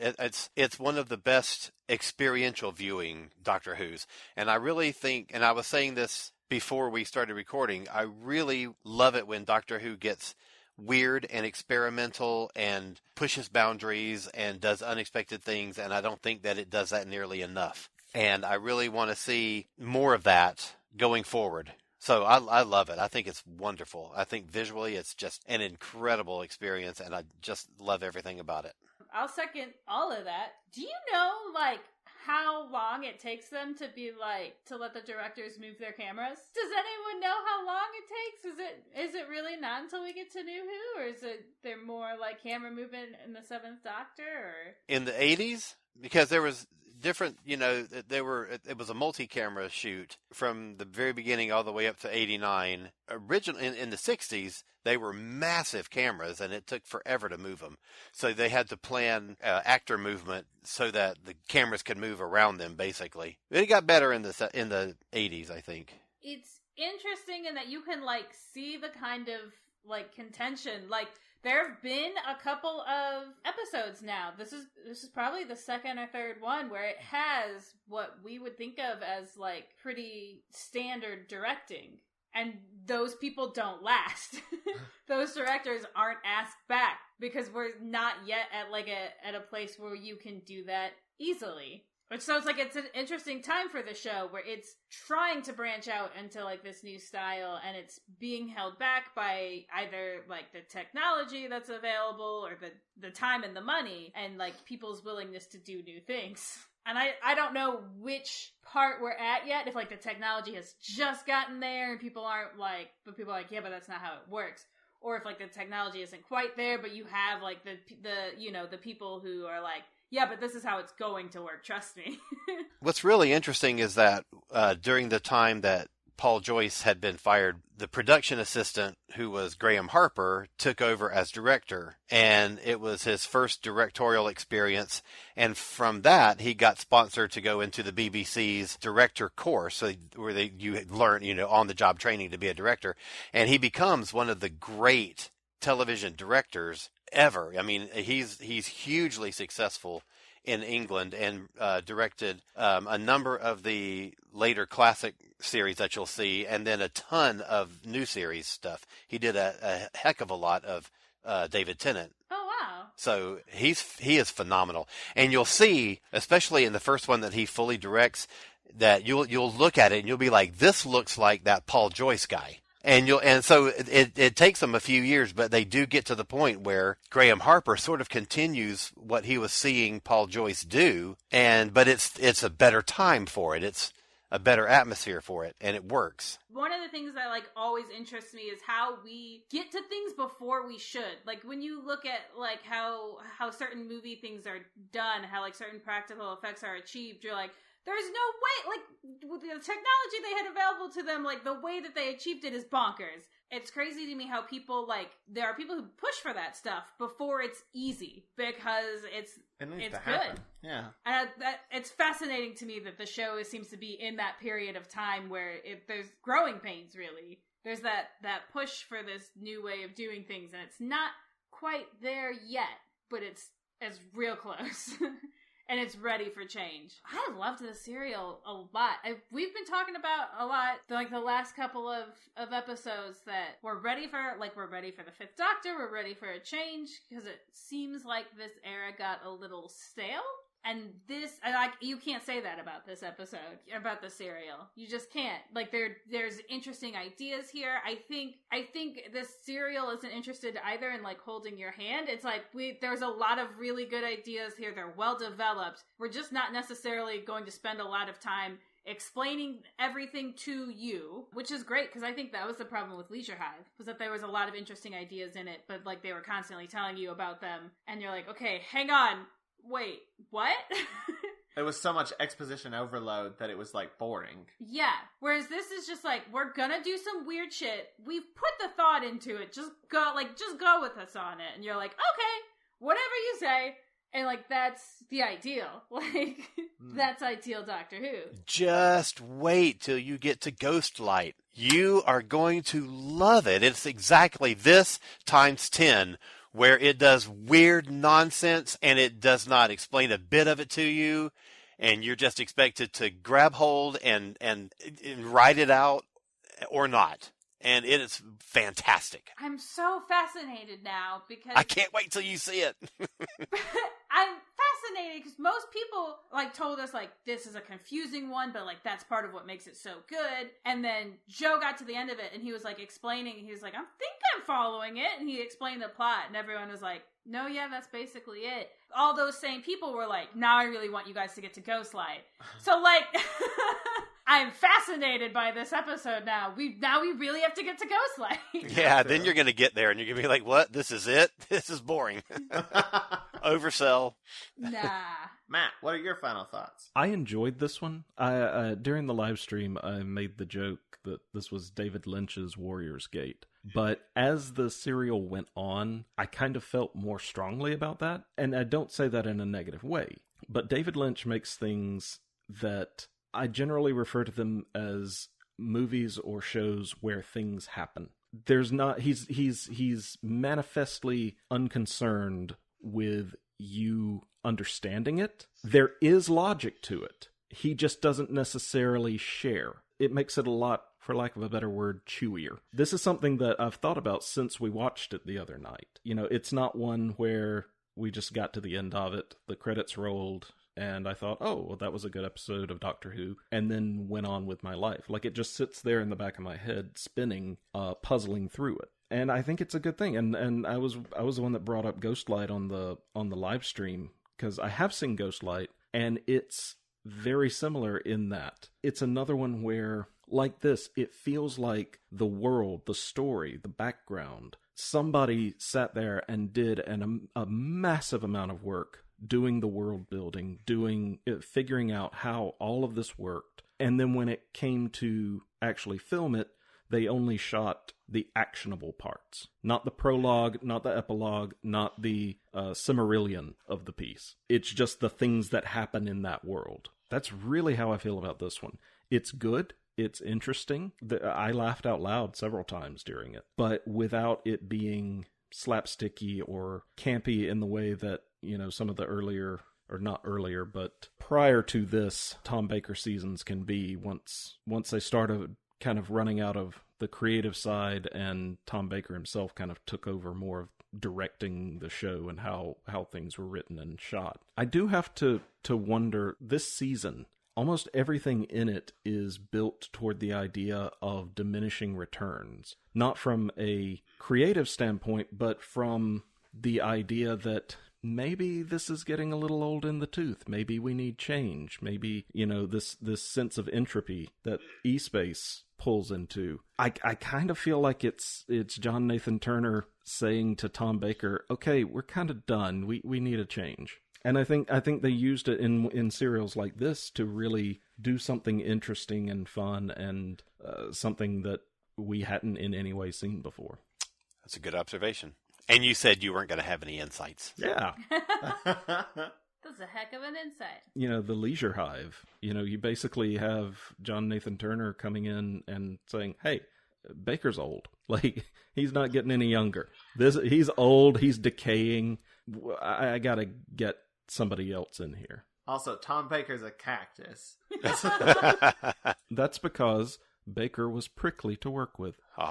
It's one of the best experiential viewing Doctor Who's. And I really think, and I was saying this before we started recording, I really love it when Doctor Who gets weird and experimental and pushes boundaries and does unexpected things, and I don't think that it does that nearly enough. And I really want to see more of that going forward. So I love it. I think it's wonderful. I think visually it's just an incredible experience, and I just love everything about it. I'll second all of that. Do you know, like, how long it takes them to let the directors move their cameras? Does anyone know how long it takes? Is it really not until we get to New Who, or is it there more like camera movement in the Seventh Doctor, or in the 80s? Because there was different, it was a multi-camera shoot from the very beginning all the way up to 89. Originally, in the 60s, they were massive cameras, and it took forever to move them. So they had to plan actor movement so that the cameras could move around them, basically. It got better in the 80s, I think. It's interesting in that you can, like, see the kind of, like, contention. Like, there have been a couple of episodes now. This is probably the second or third one where it has what we would think of as, like, pretty standard directing. And those people don't last. Those directors aren't asked back because we're not yet at a place where you can do that easily. So it's like it's an interesting time for the show where it's trying to branch out into like this new style, and it's being held back by either like the technology that's available or the time and the money and like people's willingness to do new things. And I don't know which part we're at yet, if like the technology has just gotten there and people aren't like, but people are like, yeah, but that's not how it works. Or if like the technology isn't quite there, but you have like the people who are like, yeah, but this is how it's going to work, trust me. What's really interesting is that during the time that Paul Joyce had been fired, the production assistant, who was Graham Harper, took over as director, and it was his first directorial experience. And from that, he got sponsored to go into the BBC's director course, where you learn, on-the-job training to be a director. And he becomes one of the great television directors ever. I mean, he's hugely successful in England and directed a number of the later classic series that you'll see, and then a ton of new series stuff. He did a heck of a lot of David Tennant. Oh wow! So he is phenomenal, and you'll see, especially in the first one that he fully directs, that you'll look at it and you'll be like, this looks like that Paul Joyce guy. And so it takes them a few years, but they do get to the point where Graham Harper sort of continues what he was seeing Paul Joyce do, but it's a better time for it. It's a better atmosphere for it, and it works. One of the things that like always interests me is how we get to things before we should. Like when you look at like how certain movie things are done, how like certain practical effects are achieved, you're like, there's no way, like, with the technology they had available to them, like, the way that they achieved it is bonkers. It's crazy to me how people, like, there are people who push for that stuff before it's easy, because it's good. Happen. Yeah. And it's fascinating to me that the show seems to be in that period of time where there's growing pains, really. There's that push for this new way of doing things, and it's not quite there yet, but it's real close. And it's ready for change. I loved the serial a lot. We've been talking about a lot, like the last couple of episodes, that we're ready for the Fifth Doctor. We're ready for a change, because it seems like this era got a little stale. And you can't say that about this episode, about the serial. You just can't. Like, there's interesting ideas here. I think this serial isn't interested either in, like, holding your hand. It's like, there's a lot of really good ideas here. They're well developed. We're just not necessarily going to spend a lot of time explaining everything to you, which is great, because I think that was the problem with Leisure Hive, was that there was a lot of interesting ideas in it, but, like, they were constantly telling you about them, and you're like, okay, hang on. Wait, what? It was so much exposition overload that it was, like, boring. Yeah. Whereas this is just like, we're gonna do some weird shit. We've put the thought into it. Just go with us on it. And you're like, okay, whatever you say. And, like, that's the ideal. Like, that's ideal Doctor Who. Just wait till you get to Ghostlight. You are going to love it. It's exactly this times 10, where it does weird nonsense and it does not explain a bit of it to you, and you're just expected to grab hold and write it out or not. And it is fantastic. I'm so fascinated now, because I can't wait till you see it. I'm fascinated because most people, like, told us, like, this is a confusing one, but, like, that's part of what makes it so good. And then Joe got to the end of it and he was, like, explaining, he was like, I think I'm following it. And he explained the plot, and everyone was like, no, yeah, that's basically it. All those same people were like, now I really want you guys to get to Ghostlight. So, like, I'm fascinated by this episode now. We really have to get to Ghostlight. Yeah, then you're going to get there and you're going to be like, what? This is it? This is boring. Oversell. Nah. Matt, what are your final thoughts? I enjoyed this one. During the live stream, I made the joke that this was David Lynch's Warrior's Gate. But as the serial went on, I kind of felt more strongly about that. And I don't say that in a negative way. But David Lynch makes things that I generally refer to them as movies or shows where things happen. There's not, he's manifestly unconcerned with you understanding it. There is logic to it. He just doesn't necessarily share. It makes it a lot, for lack of a better word, chewier. This is something that I've thought about since we watched it the other night. You know, it's not one where we just got to the end of it, the credits rolled, and I thought, oh, well, that was a good episode of Doctor Who, and then went on with my life. Like, it just sits there in the back of my head, spinning, puzzling through it. And I think it's a good thing. And I was the one that brought up Ghostlight on the live stream, because I have seen Ghostlight, and it's very similar in that it's another one where, like this, it feels like the world, the story, the background, somebody sat there and did a massive amount of work doing the world building, figuring out how all of this worked. And then when it came to actually film it, they only shot the actionable parts. Not the prologue, not the epilogue, not the Silmarillion of the piece. It's just the things that happen in that world. That's really how I feel about this one. It's good. It's interesting. I laughed out loud several times during it, but without it being slapsticky or campy in the way that, you know, some of the earlier or not earlier, but prior to this, Tom Baker seasons can be once they started kind of running out of the creative side and Tom Baker himself kind of took over more of directing the show and how things were written and shot. I do have to wonder, this season, almost everything in it is built toward the idea of diminishing returns. Not from a creative standpoint, but from the idea that maybe this is getting a little old in the tooth. Maybe we need change. Maybe, this sense of entropy that E-Space pulls into. I kind of feel like it's John Nathan Turner saying to Tom Baker, okay, we're kind of done. We need a change. And I think they used it in serials like this to really do something interesting and fun and something that we hadn't in any way seen before. That's a good observation. And you said you weren't going to have any insights. Yeah. That's a heck of an insight. The Leisure Hive. You basically have John Nathan Turner coming in and saying, hey, Baker's old. Like, he's not getting any younger. He's old. He's decaying. I got to get somebody else in here. Also, Tom Baker's a cactus. That's because Baker was prickly to work with. Oh.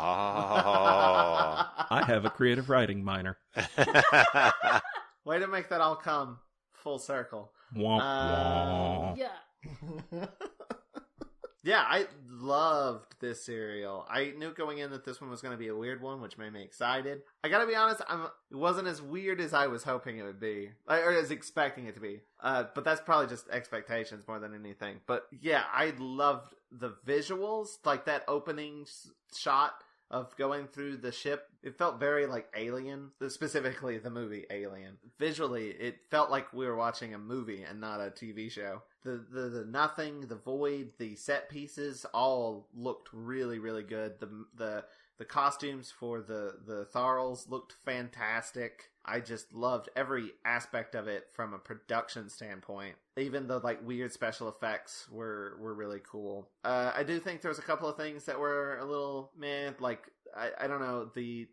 I have a creative writing minor. Way to make that all come full circle. Womp womp. Yeah. Yeah, I loved this serial. I knew going in that this one was going to be a weird one, which made me excited. I gotta be honest, it wasn't as weird as I was hoping it would be, or as expecting it to be. But that's probably just expectations more than anything. But yeah, I loved the visuals, like that opening shot of going through the ship. It felt very like Alien, specifically the movie Alien. Visually, it felt like we were watching a movie and not a TV show. The nothing, the void, the set pieces all looked really, really good. The costumes for the Tharls looked fantastic. I just loved every aspect of it from a production standpoint. Even the like weird special effects were really cool. I do think there was a couple of things that were a little meh. Like I don't know, the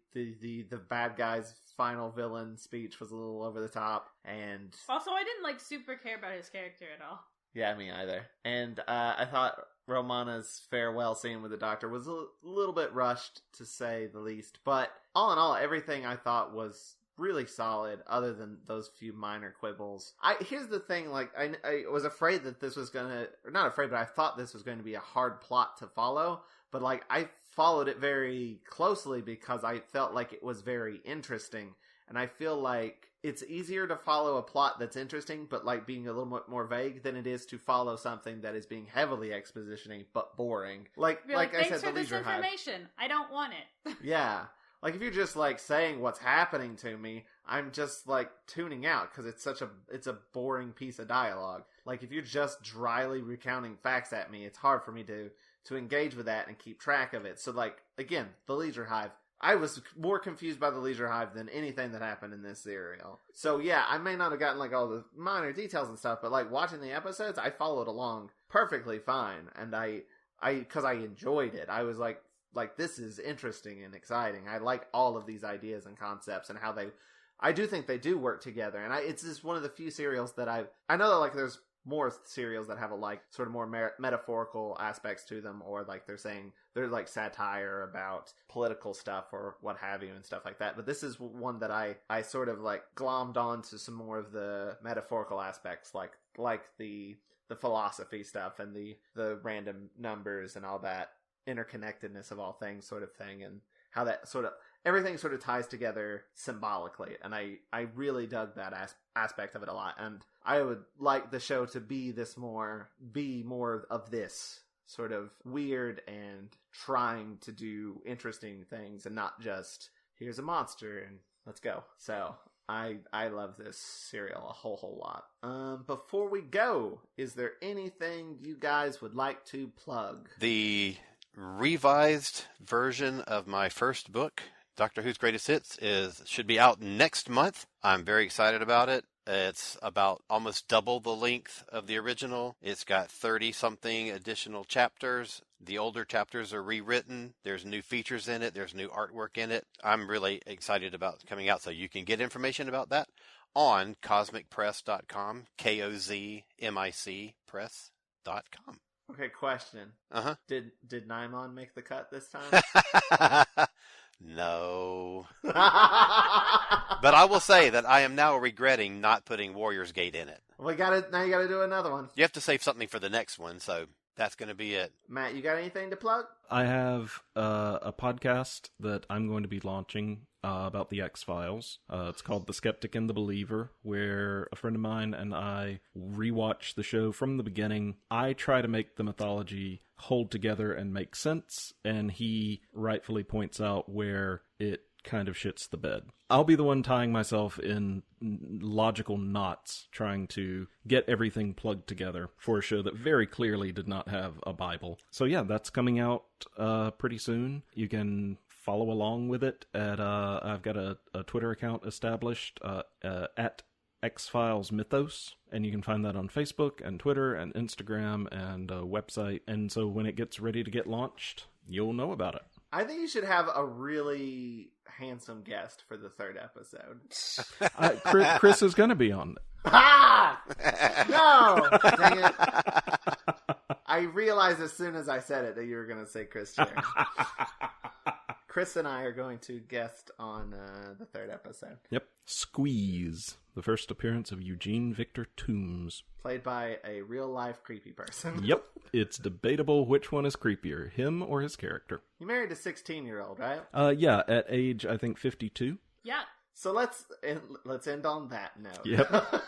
bad guy's final villain speech was a little over the top, and also I didn't like super care about his character at all. Yeah, me either. And I thought Romana's farewell scene with the Doctor was a little bit rushed, to say the least. But all in all, everything I thought was really solid, other than those few minor quibbles. Here's the thing, like, I was afraid that this was gonna, or not afraid, but I thought this was going to be a hard plot to follow. But, like, I followed it very closely because I felt like it was very interesting. And I feel like it's easier to follow a plot that's interesting, but like being a little bit more vague, than it is to follow something that is being heavily expositioning, but boring. Like I said, the Leisure Hive. Thanks for this information. I don't want it. Yeah. Like, if you're just, like, saying what's happening to me, I'm just, like, tuning out, because it's a boring piece of dialogue. Like, if you're just dryly recounting facts at me, it's hard for me to engage with that and keep track of it. So, like, again, the Leisure Hive. I was more confused by the Leisure Hive than anything that happened in this serial. So, yeah, I may not have gotten, like, all the minor details and stuff, but, like, watching the episodes, I followed along perfectly fine. And because I enjoyed it. I was like, this is interesting and exciting. I like all of these ideas and concepts and how I do think they do work together. And it's just one of the few serials that I know that, like, there's more serials that have a, like, sort of more metaphorical aspects to them, or, like, they're like satire about political stuff or what have you and stuff like that. But this is one that I sort of, like, glommed onto some more of the metaphorical aspects, like the philosophy stuff and the random numbers and all that interconnectedness of all things sort of thing, and how that sort of everything sort of ties together symbolically. And I really dug that aspect of it a lot, and I would like the show to be more of this sort of weird and trying to do interesting things, and not just here's a monster and let's go. So I love this serial a whole lot. Before we go, is there anything you guys would like to plug? The revised version of my first book, Doctor Who's Greatest Hits, should be out next month. I'm very excited about it. It's about almost double the length of the original. It's got 30-something additional chapters. The older chapters are rewritten. There's new features in it. There's new artwork in it. I'm really excited about it coming out. So you can get information about that on cosmicpress.com, KOZMIC press.com. Okay, question. Uh-huh. Did Naimon make the cut this time? No. But I will say that I am now regretting not putting Warriors Gate in it. Now you gotta do another one. You have to save something for the next one, so that's going to be it. Matt, you got anything to plug? I have a podcast that I'm going to be launching about the X-Files. It's called The Skeptic and the Believer, where a friend of mine and I rewatch the show from the beginning. I try to make the mythology hold together and make sense, and he rightfully points out where it kind of shits the bed. I'll be the one tying myself in logical knots, trying to get everything plugged together for a show that very clearly did not have a Bible. So yeah, that's coming out pretty soon. You can follow along with it at I've got a Twitter account established at X-Files Mythos, and you can find that on Facebook and Twitter and Instagram and a website. And so when it gets ready to get launched, you'll know about it. I think you should have a really handsome guest for the third episode. Chris is going to be on it. Ah! No! Dang it. I realized as soon as I said it that you were going to say Chris Cherry. Chris and I are going to guest on the third episode. Yep. Squeeze, the first appearance of Eugene Victor Toombs. Played by a real-life creepy person. Yep. It's debatable which one is creepier, him or his character. You married a 16-year-old, right? Yeah, at age, I think, 52. Yeah. So let's end on that note. Yep.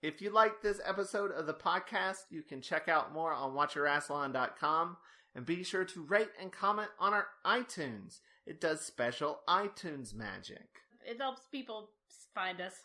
If you like this episode of the podcast, you can check out more on Watch-A-Rassilon.com. And be sure to rate and comment on our iTunes. It does special iTunes magic. It helps people find us.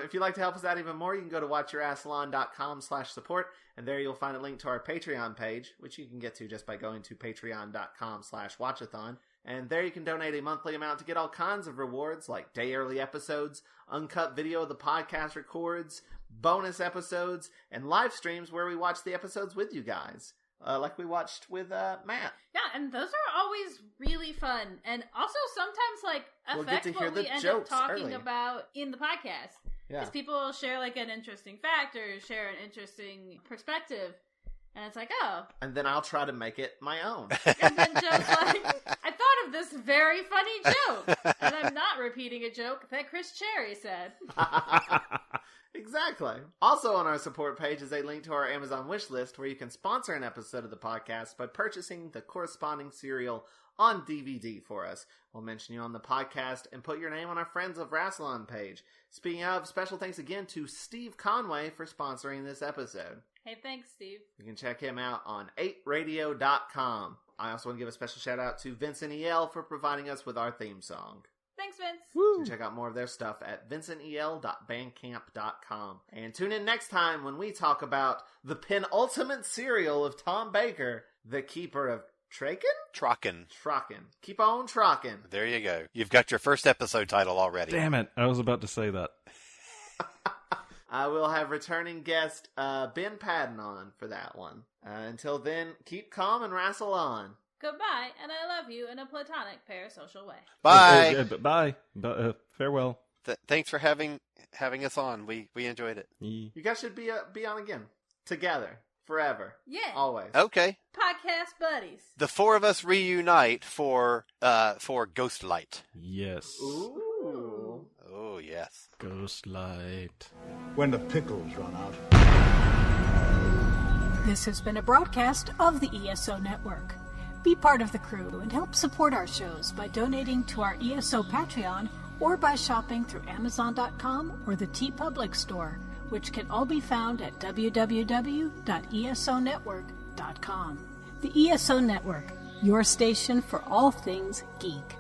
If you'd like to help us out even more, you can go to watchyourassalon.com/support, and there you'll find a link to our Patreon page, which you can get to just by going to patreon.com/watchathon. And there you can donate a monthly amount to get all kinds of rewards, like day early episodes, uncut video of the podcast records, bonus episodes, and live streams where we watch the episodes with you guys. Like we watched with Matt. Yeah, and those are always really fun. And also sometimes, affect what we end up talking about in the podcast. Yeah. Because people will share, an interesting fact or share an interesting perspective. And it's like, oh. And then I'll try to make it my own. And then Joe's like, I thought of this very funny joke. And I'm not repeating a joke that Chris Cherry said. Exactly. Also on our support page is a link to our Amazon wish list where you can sponsor an episode of the podcast by purchasing the corresponding serial on DVD for us. We'll mention you on the podcast and put your name on our Friends of Rassilon page. Speaking of, special thanks again to Steve Conway for sponsoring this episode. Hey, thanks, Steve. You can check him out on 8radio.com. I also want to give a special shout out to Vincent E.L. for providing us with our theme song. Thanks, Vince. You can check out more of their stuff at vincentel.bandcamp.com. And tune in next time when we talk about the penultimate serial of Tom Baker, The Keeper of Trocken. Keep on trocking. There you go. You've got your first episode title already. Damn it. I was about to say that. I will have returning guest Ben Padden on for that one. Until then, keep calm and wrestle on. Goodbye, and I love you in a platonic parasocial way. Bye. Bye. Farewell. Thanks for having us on. We enjoyed it. You guys should be on again. Together. Forever. Yeah. Always. Okay. Podcast buddies. The four of us reunite for Ghostlight. Yes. Ooh. Oh, yes. Ghostlight. When the pickles run out. This has been a broadcast of the ESO Network. Be part of the crew and help support our shows by donating to our ESO Patreon or by shopping through Amazon.com or the TeePublic store, which can all be found at www.esonetwork.com. The ESO Network, your station for all things geek.